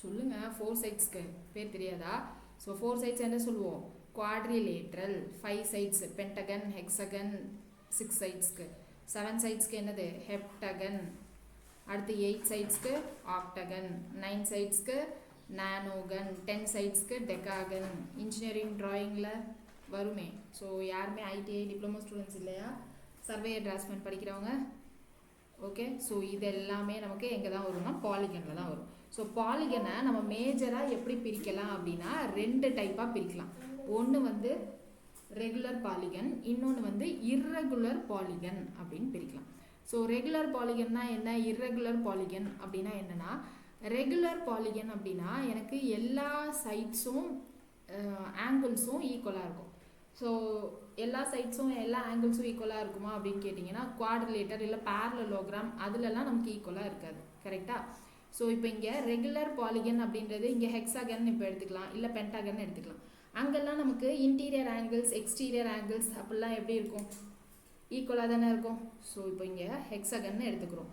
சொல்லுங்க, 4 sidesக்கு பேர் தெரியாதா? ஸோ 4 sides என்ன சொல்லுவோம்? குவாட்ரிலேட்ரல். 5 sides Pentagon, hexagon. 6 sidesக்கு 7 sidesக்கு என்னது? ஹெப்டகன். அடுத்து 8 sidesக்கு ஆக்டகன். 9 sidesக்கு நானோகன். 10 sidesக்கு டெகாகன். இன்ஜினியரிங் ட்ராயிங்கில் வருமே. ஸோ யாருமே ITI டிப்ளமோ ஸ்டூடெண்ட்ஸ் இல்லையா? சர்வேயர் டிராஃப்ட்மேன் படிக்கிறவங்க. ஓகே, ஸோ இது எல்லாமே நமக்கு எங்கே தான் வரும்னா பாலிகனில் தான் வரும். ஸோ பாலிகனை நம்ம மேஜராக எப்படி பிரிக்கலாம் அப்படின்னா 2 டைப்பாக பிரிக்கலாம். ஒன்று வந்து ரெகுலர் பாலிகன், இன்னொன்று வந்து இர்ரெகுலர் பாலிகன் அப்படின்னு பிரிக்கலாம். ஸோ ரெகுலர் பாலிகன்னா என்ன, இர்ரெகுலர் பாலிகன் அப்படின்னா என்னென்னா, ரெகுலர் பாலிகன் அப்படின்னா எனக்கு எல்லா சைட்ஸும் ஆங்கிள்ஸும் ஈக்குவலாக இருக்கும். ஸோ எல்லா சைட்ஸும் எல்லா ஆங்கிள்ஸும் ஈக்குவலாக இருக்குமா அப்படின்னு கேட்டிங்கன்னா குவாட்ரிலேட்டர் இல்லை பேரலலோகிராம் அதுலலாம் நமக்கு ஈக்குவலாக இருக்காது. கரெக்டாக? ஸோ இப்போ இங்கே ரெகுலர் பாலிகன் அப்படின்றது இங்கே ஹெக்ஸாகன் இப்போ எடுத்துக்கலாம், இல்லை பென்டாகன் எடுத்துக்கலாம். அங்கெல்லாம் நமக்கு இன்டீரியர் ஆங்கிள்ஸ், எக்ஸ்டீரியர் ஆங்கிள்ஸ் அப்படிலாம் எப்படி இருக்கும்? ஈக்குவலாக தானே இருக்கும். ஸோ இப்போ இங்கே ஹெக்ஸாகன் எடுத்துக்கிறோம்.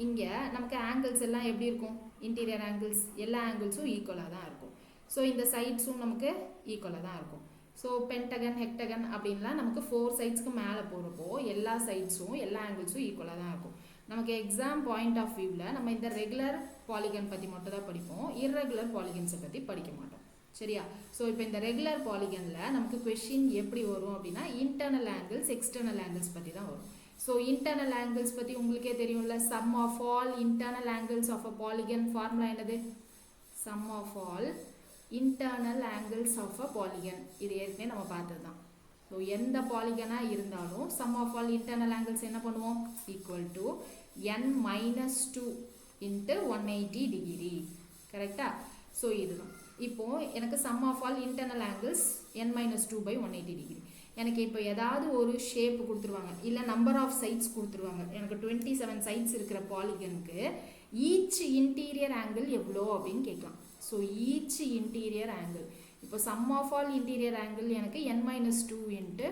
இங்கே நமக்கு ஆங்கிள்ஸ் எல்லாம் எப்படி இருக்கும்? இன்டீரியர் ஆங்கிள்ஸ் எல்லா ஆங்கிள்ஸும் ஈக்குவலாக தான் இருக்கும். ஸோ இந்த சைட்ஸும் நமக்கு ஈக்குவலாக தான் இருக்கும். ஸோ பென்டகன், ஹெக்டகன் அப்படின்லாம் நமக்கு 4 sidesக்கு மேலே போகிறப்போ எல்லா சைட்ஸும் எல்லா ஆங்கிள்ஸும் ஈக்குவலாக தான் இருக்கும். நமக்கு எக்ஸாம் பாயிண்ட் ஆஃப் வியூவில் நம்ம இந்த ரெகுலர் பாலிகன் பற்றி மட்டும் தான் படிப்போம், இர்ரெகுலர் பாலிகன்ஸை பற்றி படிக்க மாட்டோம். சரியா? ஸோ இப்போ இந்த ரெகுலர் பாலிகனில் நமக்கு கொஷின் எப்படி வரும் அப்படின்னா இன்டர்னல் ஆங்கிள்ஸ், எக்ஸ்டர்னல் ஆங்கிள்ஸ் பற்றி தான் வரும். ஸோ இன்டர்னல் ஆங்கிள்ஸ் பற்றி உங்களுக்கே தெரியும்ல, sum of all internal angles of a polygon formula என்னது? Sum of all internal angles of a polygon. இது ஏற்கனவே நம்ம பார்த்தது தான். ஸோ எந்த பாலிகனாக இருந்தாலும் sum of all internal angles என்ன பண்ணுவோம்? Equal to n-2 into 180 degree. கரெக்டா? ஸோ இதுதான். இப்போது எனக்கு sum of all internal angles n-2/180 degree. எனக்கு இப்போ ஏதாவது ஒரு ஷேப் கொடுத்துருவாங்க, இல்லை நம்பர் ஆஃப் சைட்ஸ் கொடுத்துருவாங்க. எனக்கு 27 சைட்ஸ் இருக்கிற பாலிகனுக்கு ஈச் இன்டீரியர் ஆங்கிள் எவ்வளோ அப்படின்னு கேட்கலாம். ஸோ ஈச் இன்டீரியர் ஆங்கிள், இப்போ sum of all interior angle எனக்கு n-2 இன்ட்டு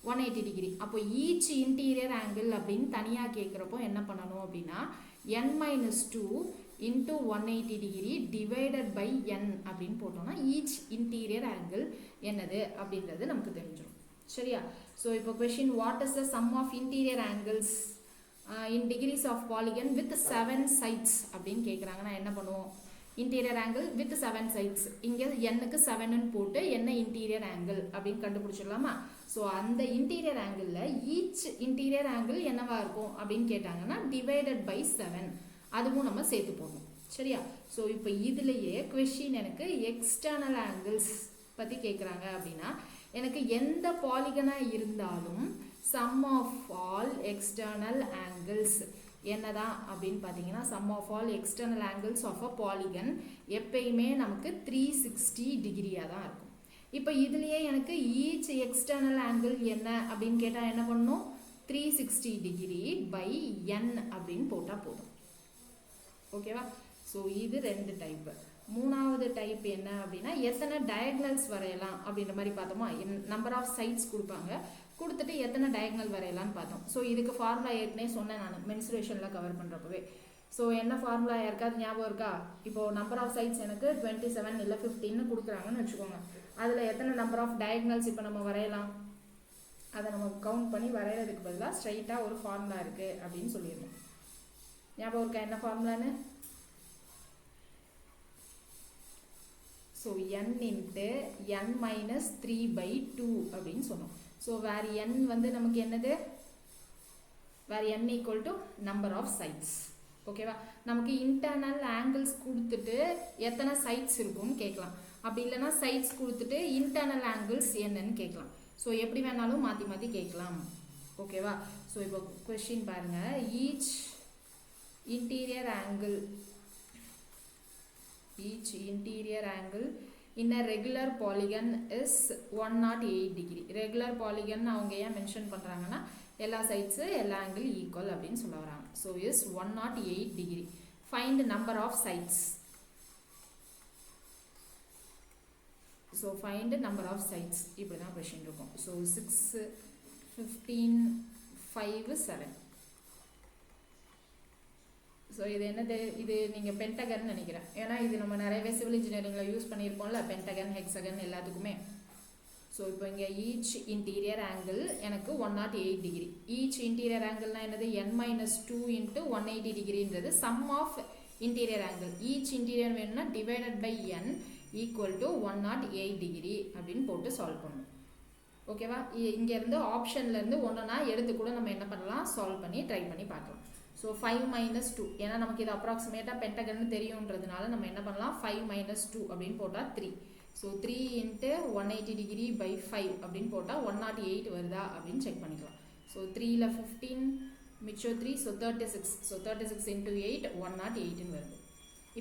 180 டிகிரி. அப்போ ஈச் இன்டீரியர் ஆங்கிள் அப்படின்னு தனியாக கேட்குறப்போ என்ன பண்ணணும் அப்படின்னா n-2 into 180 degree divided by n அப்படின்னு போட்டோம்னா ஈச் இன்டீரியர் ஆங்கிள் என்னது அப்படின்றது நமக்கு தெரிஞ்சிடும். சரியா? ஸோ இப்போ question, what is the sum of interior angles in degrees of polygon with 7 sides அப்படின்னு கேட்குறாங்கன்னா என்ன பண்ணுவோம்? இன்டீரியர் ஆங்கிள் வித் 7 சைட்ஸ், இங்கே என்னுக்கு 7ன்னு போட்டு என்ன இன்டீரியர் ஆங்கிள் அப்படின்னு கண்டுபிடிச்சிடலாமா? ஸோ அந்த இன்டீரியர் ஆங்கிளில் ஈச் இன்டீரியர் ஆங்கிள் என்னவா இருக்கும் அப்படின்னு கேட்டாங்கன்னா டிவைடட் பை 7, அதுவும் நம்ம சேர்த்து போடணும். சரியா? ஸோ இப்போ இதுலேயே கொஷின் எனக்கு எக்ஸ்டர்னல் ஆங்கிள்ஸ் பற்றி கேட்குறாங்க அப்படின்னா எனக்கு எந்த பாலிகனாக இருந்தாலும் sum of all external angles என்னதான் அப்படின்னு பார்த்தீங்கன்னா sum of all external angles of a polygon எப்பயுமே நமக்கு 360 டிகிரியாக தான் இருக்கும். இப்போ இதுலேயே எனக்கு ஈச் எக்ஸ்டர்னல் ஆங்கிள் என்ன அப்படின்னு கேட்டால் என்ன பண்ணணும்? 360 டிகிரி பை n அப்படின்னு போட்டால் போதும். ஓகேவா? ஸோ இது 2 டைப்பு. மூணாவது டைப் என்ன அப்படின்னா எத்தனை டயக்னல்ஸ் வரையலாம் அப்படின்ற மாதிரி பார்த்தோமா? நம்பர் ஆஃப் சைட்ஸ் கொடுப்பாங்க, கொடுத்துட்டு எத்தனை டயக்னல் வரையலான்னு பார்த்தோம். ஸோ இதுக்கு ஃபார்முலா ஏற்கனவே சொன்னேன் நான் மென்சுரேஷனில் கவர் பண்ணுறப்பவே. ஸோ என்ன ஃபார்முலா யாருக்காவது ஞாபகம் இருக்கா? இப்போது நம்பர் ஆஃப் சைட்ஸ் எனக்கு 27 இல்லை 15 கொடுக்குறாங்கன்னு வச்சுக்கோங்க. அதில் எத்தனை நம்பர் ஆஃப் டயக்னல்ஸ் இப்போ நம்ம வரையலாம்? அதை நம்ம கவுண்ட் பண்ணி வரைகிறதுக்கு பதிலாக ஸ்ட்ரைட்டாக ஒரு ஃபார்முலா இருக்குது அப்படின்னு சொல்லிடணும். ஞாபகம் இருக்கா என்ன ஃபார்முலான்னு? ஸோ n இன்ட்டு n-3/2 அப்படின்னு சொன்னோம். ஸோ வேர் n வந்து நமக்கு என்னது? Where n equal to number of sides. ஓகேவா? நமக்கு இன்டர்னல் ஆங்கிள்ஸ் கொடுத்துட்டு எத்தனை சைட்ஸ் இருக்கும்னு கேட்கலாம். அப்படி இல்லைனா சைட்ஸ் கொடுத்துட்டு இன்டர்னல் ஆங்கிள்ஸ் என்னன்னு கேட்கலாம். ஸோ எப்படி வேணாலும் மாற்றி மாற்றி கேட்கலாம். ஓகேவா? ஸோ இப்போ கொஸ்டின் பாருங்கள். Each interior angle in a regular polygon is 108 degree. Regular polygon அவங்க ஏன் மென்ஷன் பண்ணுறாங்கன்னா எல்லா சைட்ஸு எல்லா ஆங்கிள் ஈக்குவல் அப்படின்னு சொல்ல வராங்க. So is 108 degree. Find number of sides. So find number of sides இப்படி தான் கொஷின் இருக்கும். ஸோ 6, 15, 5, 7. ஸோ இது என்னது? இது நீங்கள் பென்டகன் நினைக்கிறேன், ஏன்னா இது நம்ம நிறையவே சிவில் இன்ஜினியரிங்கில் யூஸ் பண்ணியிருப்போம்ல, பென்டகன், ஹெக்ஸகன் எல்லாத்துக்குமே. ஸோ இப்போ இங்கே ஈச் இன்டீரியர் ஆங்கிள் எனக்கு 108 டிகிரி. ஈச் இன்டீரியர் ஆங்கிள்னா என்னது? n-2 இன்ட்டு 180 டிகிரின்றது sum of interior angle. Each interior வேணும்னா divided by n equal to 108 degree அப்படின்னு போட்டு சால்வ் பண்ணணும். ஓகேவா? இங்கேருந்து ஆப்ஷன்லேருந்து ஒன்றுனா எடுத்து கூட நம்ம என்ன பண்ணலாம்? சால்வ் பண்ணி ட்ரை பண்ணி பார்க்கலாம். ஸோ 5 - 2, ஏன்னா நமக்கு இது அப்ராக்சிமேட்டாக பென்டகன் தெரியுன்றதுனால நம்ம என்ன பண்ணலாம்? 5 - 2 அப்படின்னு போட்டால் 3. ஸோ 3 இன்ட்டு 180 டிகிரி பை 5 அப்படின்னு போட்டால் 108 வருதா அப்படின்னு செக் பண்ணிக்கலாம். ஸோ 3ல் 15, மிச்சம் 3, ஸோ 36. ஸோ 36 இன்ட்டு 8 108ன்னு வருது.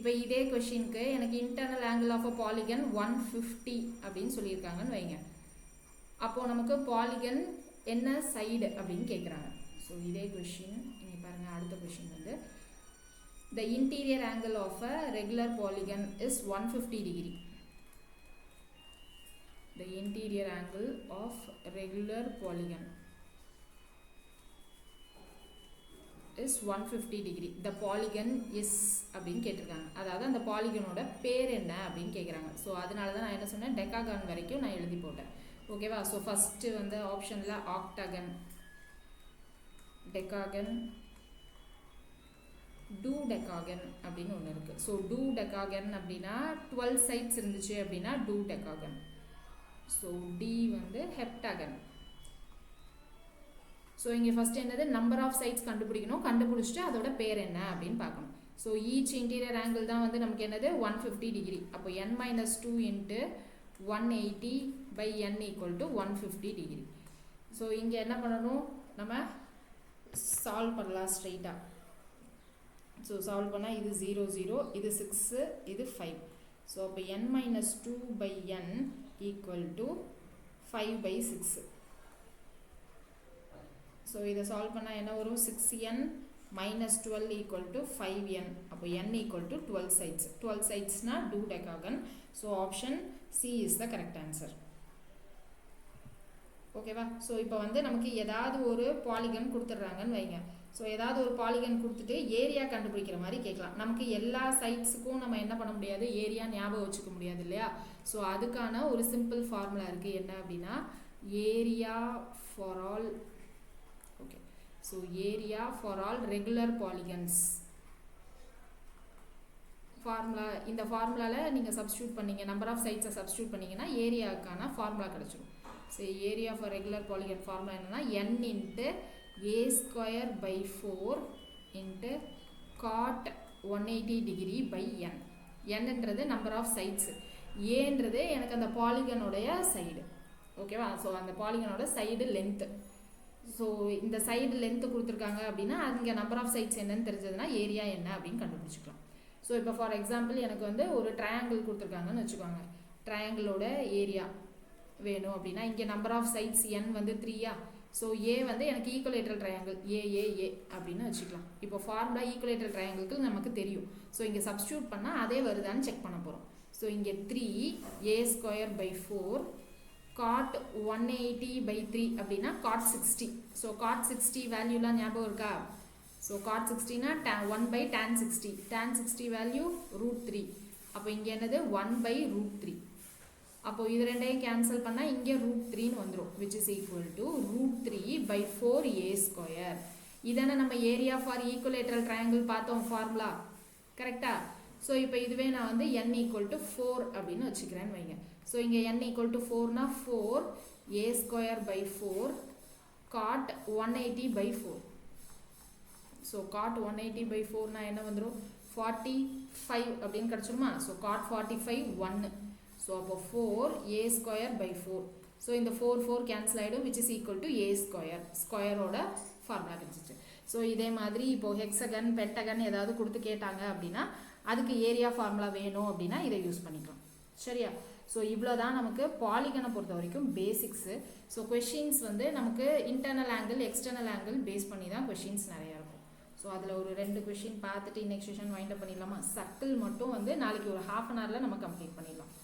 இப்போ இதே கொஷினுக்கு எனக்கு internal angle of a polygon 150 அப்படின்னு சொல்லியிருக்காங்கன்னு வைங்க. அப்போது நமக்கு பாலிகன் என்ன சைடு அப்படின்னு கேட்குறாங்க. ஸோ இதே கொஷின் நீங்கள் பாருங்கள். அடுத்த கொஷின் வந்து the interior angle of a regular polygon is 150 degree. The interior angle of regular polygon is 150 degree. The polygon is அப்படின்னு கேட்டிருக்காங்க. அதாவது அந்த பாலிகனோட பேர் என்ன அப்படின்னு கேட்குறாங்க. ஸோ அதனால தான் நான் என்ன சொன்னேன், டெக்காகான் வரைக்கும் நான் எழுதி போட்டேன். ஓகேவா? ஸோ ஃபஸ்ட்டு வந்து ஆப்ஷனில் ஆக்டகன், டெக்காகன், டூடெக்காகன் அப்படின்னு ஒன்று இருக்குது. ஸோ டூடெக்காகன் அப்படின்னா 12 சைட்ஸ் இருந்துச்சு அப்படின்னா டூடெக்காகன். ஸோ டி வந்து ஹெப்டாகன். ஸோ இங்கே ஃபஸ்ட்டு என்னது நம்பர் ஆஃப் சைட்ஸ் கண்டுபிடிக்கணும், கண்டுபிடிச்சிட்டு அதோட பேர் என்ன அப்படின்னு பார்க்கணும். ஸோ ஈச் இன்டீரியர் ஆங்கிள் தான் வந்து நமக்கு என்னது 150 டிகிரி. அப்போ n-2 into 180 by n equal to 150 degree. So இங்கே என்ன பண்ணணும், நம்ம சால்வ் பண்ணலாம் ஸ்ட்ரைட்டாக. ஸோ சால்வ் பண்ணால் இது 0 0, இது 6, இது 5. ஸோ அப்போ n-2 by n equal to 5 by 6. So இதை சால்வ் பண்ணால் என்ன வரும், 6n minus 12 equal to 5n. அப்போ n equal to 12 sides. 12 sides na dodecagon. So option C is the correct answer. ஓகேவா? ஸோ இப்போ வந்து நமக்கு ஏதாவது ஒரு பாலிகன் கொடுத்துட்றாங்கன்னு வைங்க. ஸோ ஏதாவது ஒரு பாலிகன் கொடுத்துட்டு ஏரியா கண்டுபிடிக்கிற மாதிரி கேட்கலாம். நமக்கு எல்லா சைட்ஸுக்கும் நம்ம என்ன பண்ண முடியாது, ஏரியா ஞாபகம் வச்சுக்க முடியாது இல்லையா? ஸோ அதுக்கான ஒரு சிம்பிள் ஃபார்முலா இருக்குது. என்ன அப்படின்னா area for all. Okay, so area for all regular polygons formula. இந்த ஃபார்முலாவில் நீங்கள் சப்ஸ்டியூட் பண்ணிங்க, நம்பர் ஆஃப் சைட்ஸை சப்ஸ்டியூட் பண்ணிங்கன்னா ஏரியாவுக்கான ஃபார்முலா கிடச்சிடும். So area for regular polygon formula என்னென்னா n into a square by 4 into cot 180 degree by n. என்னன்றது நம்பர் ஆஃப் சைட்ஸு, ஏன்றது எனக்கு அந்த பாலிகனுடைய சைடு. ஓகேவா? ஸோ அந்த பாலிகனோட சைடு லென்த்து. ஸோ இந்த சைடு லென்த்து கொடுத்துருக்காங்க அப்படின்னா அங்கே நம்பர் ஆஃப் சைட்ஸ் என்னன்னு தெரிஞ்சதுன்னா ஏரியா என்ன அப்படின்னு கண்டுபிடிச்சிக்கலாம். ஸோ இப்போ ஃபார் எக்ஸாம்பிள் எனக்கு வந்து ஒரு ட்ரையாங்கிள் கொடுத்துருக்காங்கன்னு வச்சுக்கோங்க. ட்ரையாங்கிளோட ஏரியா வேணும் அப்படின்னா இங்கே நம்பர் ஆஃப் சைட்ஸ் n வந்து 3யா. ஸோ ஏ வந்து எனக்கு ஈக்குவலேட்டரல் ட்ரையாங்கிள் ஏஏஏ அப்படின்னு வச்சுக்கலாம். இப்போ ஃபார்முலா ஈக்குவலேட்டரல் ட்ரையாங்கிளுக்கு நமக்கு தெரியும். ஸோ இங்கே சப்ஸ்டியூட் பண்ணால் அதே வருதான்னு செக் பண்ண போகிறோம். ஸோ இங்கே 3 a square by 4 cot 180 by 3 அப்படின்னா காட் 60. ஸோ காட் 60 வேல்யூலாம் ஞாபகம் இருக்கா? ஸோ காட் 60னா 1 by tan 60. tan 60 value √3. அப்போ இங்கே என்னது 1 by √3. அப்போ இது ரெண்டையும் கேன்சல் பண்ணால் இங்கே √3ன்னு வந்துடும், which is equal to √3 by 4a square. இதானே நம்ம ஏரியா ஃபார் ஈக்குவலேட்டரல் ட்ரையாங்கிள் பார்த்தோம் ஃபார்முலா, கரெக்டா? ஸோ இப்போ இதுவே நான் வந்து n ஈக்குவல் டு 4 அப்படின்னு வச்சுக்கிறேன்னு வைங்க. ஸோ இங்கே n ஈக்குவல் டு 4னா 4a square by 4 cot 180 by 4. So cot 180 by 4னா என்ன வந்துடும், 45 அப்படின்னு கிடச்சிருமா? So God 45 1. ஸோ அப்போ 4a ஸ்கொயர் பை 4. ஸோ இந்த 4 கேன்சல் ஆகிடும், which is equal to a square. ஸ்கொயரோட ஃபார்முலா கிடச்சிச்சு. ஸோ இதே மாதிரி இப்போது ஹெக்ஸகன் பென்டகன் ஏதாவது கொடுத்து கேட்டாங்க அப்படின்னா அதுக்கு ஏரியா ஃபார்முலா வேணும் அப்படின்னா இதை யூஸ் பண்ணிக்கலாம். சரியா? ஸோ இவ்வளோ தான் நமக்கு பாலிகனை பொறுத்த வரைக்கும் பேசிக்ஸு. ஸோ கொஷின்ஸ் வந்து நமக்கு internal angle external angle base பண்ணி தான் கொஷின்ஸ் நிறையா இருக்கும். ஸோ அதில் ஒரு 2 கொஷின் பார்த்துட்டு நெக்ஸ்ட் செஷன் வைண்ட் அப் பண்ணிடலாமா? சர்க்கிள் மட்டும் வந்து நாளைக்கு ஒரு ½ an hourல நம்ம கம்ப்ளீட் பண்ணிடலாம்.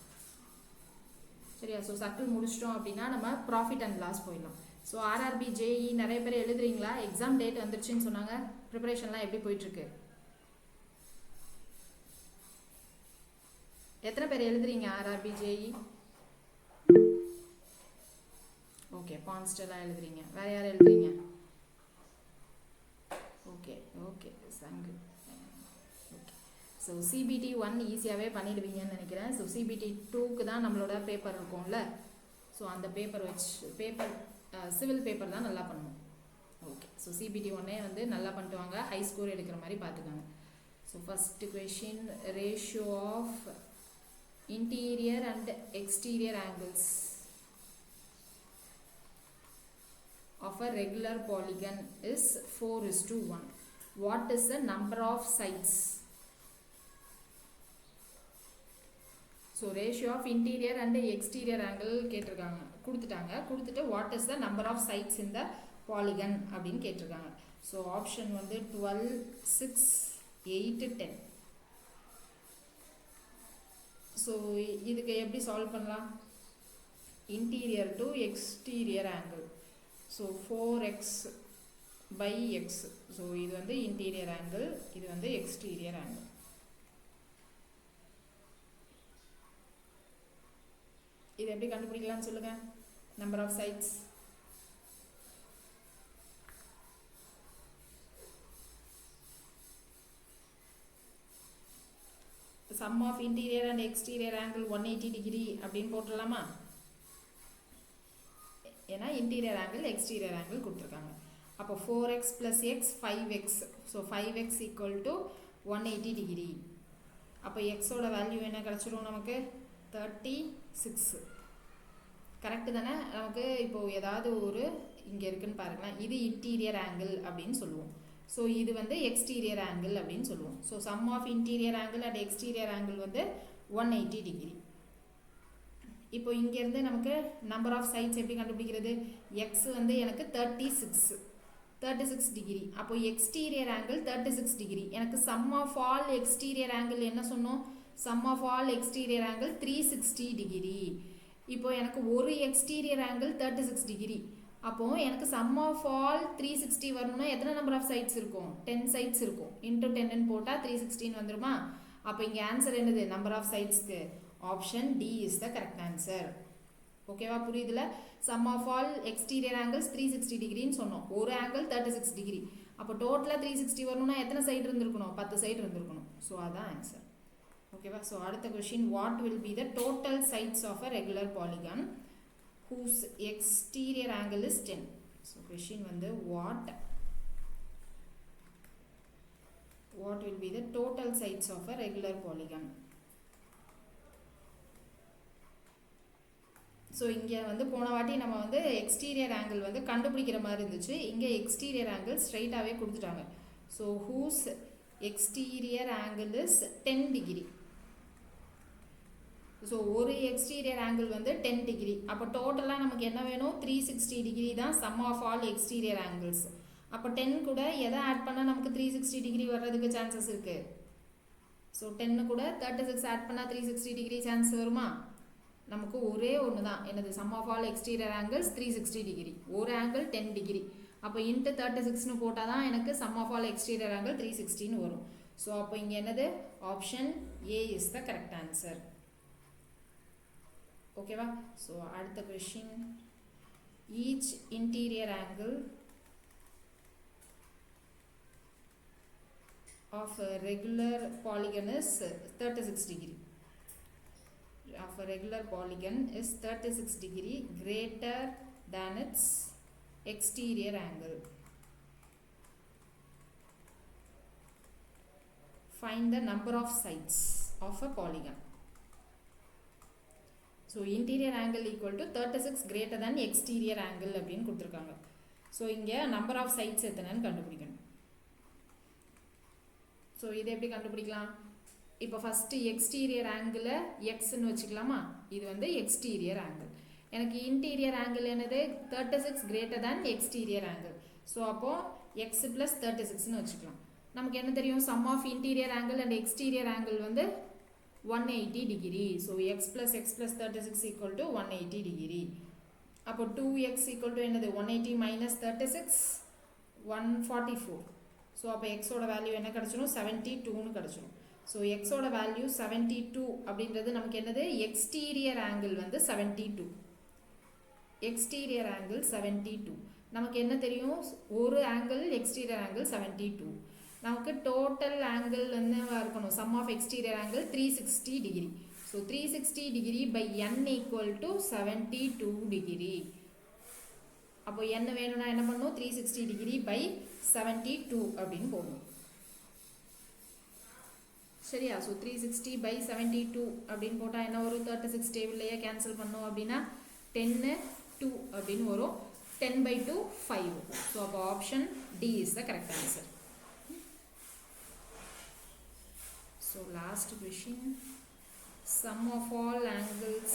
சரியா? ஸோ சர்க்கிள் முடிச்சிட்டோம் அப்படின்னா நம்ம ப்ராஃபிட் அண்ட் லாஸ் போயிடலாம். ஸோ ஆர்ஆர்பி ஜேஇ நிறைய பேர் எழுதுறீங்களா? எக்ஸாம் டேட் வந்துருச்சுன்னு சொன்னாங்க. ப்ரிப்பரேஷன்லாம் எப்படி போயிட்டுருக்கு? எத்தனை பேர் எழுதுறீங்க ஆர்ஆர்பி ஜேஇ? ஓகே, பான்ஸ்டெல்லாம் எழுதுறீங்க. வேறு யார் எழுதுறீங்க? ஓகே ஓகே சங்கு. ஓகே, ஸோ சிபிடி 1 ஈஸியாகவே பண்ணிடுவீங்கன்னு நினைக்கிறேன். ஸோ சிபிடி 2க்கு தான் நம்மளோட பேப்பர் இருக்கும்ல. ஸோ அந்த பேப்பர் சிவில் பேப்பர் தான் நல்லா பண்ணுவோம். ஓகே, ஸோ சிபிடி 1 வந்து நல்லா பண்ணிட்டு வாங்க, ஹை ஸ்கோர் எடுக்கிற மாதிரி பார்த்துக்காங்க. So first question, ratio of interior and exterior angles of a regular polygon is 4:1. What is the number of sides? So ratio of interior and exterior angle கேட்டிருக்காங்க, கொடுத்துட்டு what is the number of sides in the polygon அப்படின்னு கேட்டிருக்காங்க. So option வந்து 12, 6, 8, 10. So இதுக்கு எப்படி solve பண்ணலாம்? Interior to exterior angle. So 4x by x. So இது வந்து இன்டீரியர் ஆங்கிள், இது வந்து எக்ஸ்டீரியர் ஆங்கிள். இது எப்படி கண்டுபிடிக்கலாம்னு சொல்லுங்கள்? Number of sides. sum of interior and exterior angle 180 degree அப்படின்னு போட்டுடலாமா? ஏன்னா இன்டீரியர் ஆங்கிள் எக்ஸ்டீரியர் ஆங்கிள் கொடுத்துருக்காங்க. அப்போ 4x plus x 5x. So 5x equal to 180 degree. அப்போ எக்ஸோட வேல்யூ என்ன கிடச்சிரும் நமக்கு 36. கரெக்டு தானே? நமக்கு இப்போது ஏதாவது ஒரு இங்கே இருக்குன்னு பாருங்களேன், இது இன்டீரியர் ஆங்கிள் அப்படின்னு சொல்லுவோம். ஸோ இது வந்து எக்ஸ்டீரியர் ஆங்கிள் அப்படின்னு சொல்லுவோம். So sum of interior angle and exterior angle வந்து 180 டிகிரி. இப்போ இங்கேருந்து நமக்கு நம்பர் ஆஃப் சைட்ஸ் எப்படி கண்டுபிடிக்கிறது? எக்ஸ் வந்து எனக்கு 36 டிகிரி. அப்போ எக்ஸ்டீரியர் ஆங்கிள் 36 டிகிரி. எனக்கு sum of all exterior angle என்ன சொன்னோம்? Sum of all exterior angle 360 degree. இப்போ எனக்கு ஒரு எக்ஸ்டீரியர் ஆங்கிள் 36 டிகிரி. அப்போது எனக்கு சம் ஆஃப் ஆல் 360 வரணும்னா எத்தனை நம்பர் ஆஃப் சைட்ஸ் இருக்கும்? 10 சைட்ஸ் இருக்கும். இன்ட்டு 10ன்னு போட்டால் 316 வந்துருமா? அப்போ இங்கே ஆன்சர் என்னது? நம்பர் ஆஃப் சைட்ஸ்க்கு option D is the correct answer. ஓகேவா? புரியுதுல? Sum of all exterior angles 360 டிகிரின்னு சொன்னோம். ஒரு ஆங்கிள் 36 டிகிரி. அப்போ டோட்டலாக 360 வரணும்னா எத்தனை சைடு இருந்திருக்கணும்? 10 சைடு இருந்திருக்கணும். ஸோ அதான் ஆன்சர். ஓகேவா? ஸோ அடுத்த question, what will be the total sides of a regular polygon whose exterior angle is 10. So question வந்து what will be the total sides of a regular polygon. So இங்கே வந்து போன வாட்டி நம்ம வந்து எக்ஸ்டீரியர் ஆங்கிள் வந்து கண்டுபிடிக்கிற மாதிரி இருந்துச்சு. இங்கே எக்ஸ்டீரியர் ஆங்கிள் ஸ்ட்ரைட்டாகவே கொடுத்துட்டாங்க. So whose exterior angle is 10 degree. So ஒரு எக்ஸ்டீரியர் ஆங்கிள் வந்து 10 டிகிரி. அப்போ டோட்டலாக நமக்கு என்ன வேணும்? 360 டிகிரி தான் sum of all exterior angles. அப்போ 10 கூட எதை ஆட் பண்ணால் நமக்கு 360 டிகிரி வர்றதுக்கு சான்சஸ் இருக்குது? ஸோ 10 கூட 36 ஆட் பண்ணால் 360 டிகிரி சான்ஸ் வருமா? நமக்கு ஒரே ஒன்று தான், என்னது? Sum of all exterior angles 360 degree. ஒரு ஆங்கிள் 10 டிகிரி. அப்போ இன்ட்டு 36ன்னு போட்டால் தான் எனக்கு sum of all exterior angle 360ன்னு வரும். ஸோ அப்போ இங்கே என்னது? Option A is the correct answer. ஓகேவா? ஸோ அடுத்த question, each interior angle of a regular polygon is 36 degree. Of a regular polygon is 36 degree greater than its exterior angle. Find the number of sides of a polygon. So interior angle equal to 36 greater than exterior angle அப்படின்னு கொடுத்துருக்காங்க. So இங்கே number of sides எத்தனைன்னு கண்டுபிடிக்கணும். So இதை எப்படி கண்டுபிடிக்கலாம்? இப்போ first exterior ஆங்கிளை எக்ஸ்ன்னு வச்சுக்கலாமா? இது வந்து எக்ஸ்டீரியர் ஆங்கிள். எனக்கு இன்டீரியர் ஆங்கிள் என்னது? 36 greater than exterior angle. So அப்போது எக்ஸ் ப்ளஸ் 36ன்னு வச்சுக்கலாம். நமக்கு என்ன தெரியும்? Sum of interior angle and exterior angle வந்து 180 degree. So X plus 36 equal to 180 degree. அப்போ 2x ஈக்குவல் டு என்னது? 180 மைனஸ் 36 144. ஸோ அப்போ எக்ஸோட வேல்யூ என்ன கிடச்சிடும்? 72ன்னு கிடச்சிடும். ஸோ எக்ஸோட வேல்யூ 72 அப்படின்றது நமக்கு என்னது? எக்ஸ்டீரியர் ஆங்கிள் வந்து 72. Exterior angle 72. நமக்கு என்ன தெரியும்? ஒரு ஆங்கிள் எக்ஸ்டீரியர் ஆங்கிள் 72. நமக்கு டோட்டல் ஆங்கிள் என்னவா இருக்கணும்? Sum of exterior angle 360 degree. So 360 degree by n equal to 72 degree. அப்போ என்ன வேணும்னா என்ன பண்ணணும்? 360 டிகிரி பை 72 அப்படின்னு போடணும். சரியா? ஸோ 360 பை 72 அப்படின்னு போட்டால் என்ன வரும்? 36 டேபிள்லையே கேன்சல் பண்ணோம் அப்படின்னா 10 2 அப்படின்னு வரும். 10/2 5. ஸோ அப்போ option D is the correct answer. So last question, sum of all angles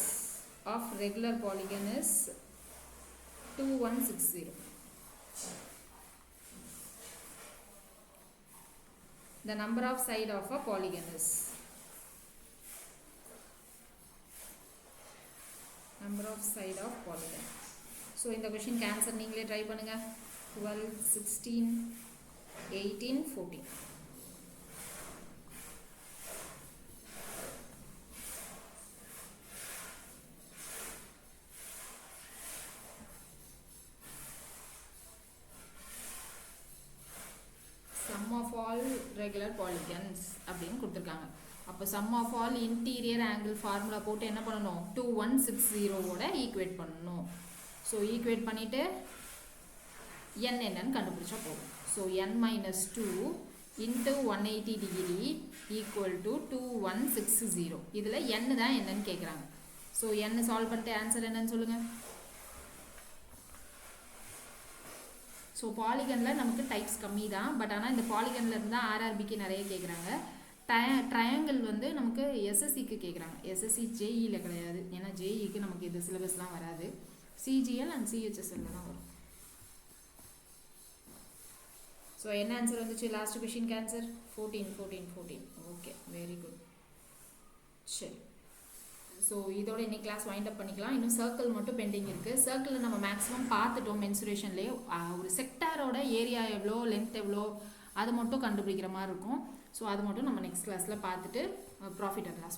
of regular polygon is 2160. The number of side of a polygon is number of side of polygon. So in the question answer நீங்களே try பண்ணுங்க. 12 16 18 14. sum of all regular polygons அப்படின்னு கொடுத்துருக்காங்க. அப்போ sum of all interior angle formula போட்டு என்ன பண்ணணும்? 2160 ஓட equate பண்ணணும். ஸோ ஈக்குவேட் பண்ணிவிட்டு n என்னன்னு கண்டுபிடிச்சா போதும். So n minus 2 into 180 degree equal to 2160. இதில் n தான் என்னன்னு கேட்குறாங்க. ஸோ n சால்வ் பண்ணிட்டு ஆன்சர் என்னன்னு சொல்லுங்கள். ஸோ பாலிகனில் நமக்கு டைப்ஸ் கம்மி தான், பட் ஆனால் இந்த பாலிகனில் இருந்தால் ஆர்ஆர்பிக்கு நிறைய கேட்குறாங்க. ட்ரையாங்கிள் வந்து நமக்கு எஸ்எஸ்சிக்கு கேட்குறாங்க. எஸ்எஸ்சி ஜேஇயில் கிடையாது, ஏன்னா ஜேஇக்கு நமக்கு இது சிலபஸ்லாம் வராது. சிஜிஎல் அண்ட் சிஹெச்எஸ்எல்ல தான் வரும். ஸோ என்ன ஆன்சர் வந்துச்சு லாஸ்ட் கொஷினுக்கு ஆன்சர்? 14. Okay, very good. சரி, ஸோ இதோட இன்னைக்கு கிளாஸ் வைண்ட் அப் பண்ணிக்கலாம். இன்னும் சர்க்கிள் மட்டும் பெண்டிங் இருக்குது. சர்க்கிளில் நம்ம மேக்ஸிமம் பார்த்துட்டோம். மென்சுரேஷன்லேயே ஒரு செக்டாரோட ஏரியா எவ்வளோ, லென்த் எவ்வளோ, அது மட்டும் கண்டுபிடிக்கிற மாதிரி இருக்கும். ஸோ அது மட்டும் நம்ம நெக்ஸ்ட் கிளாஸில் பார்த்துட்டு ப்ராஃபிட் அண்ட் லாஸ்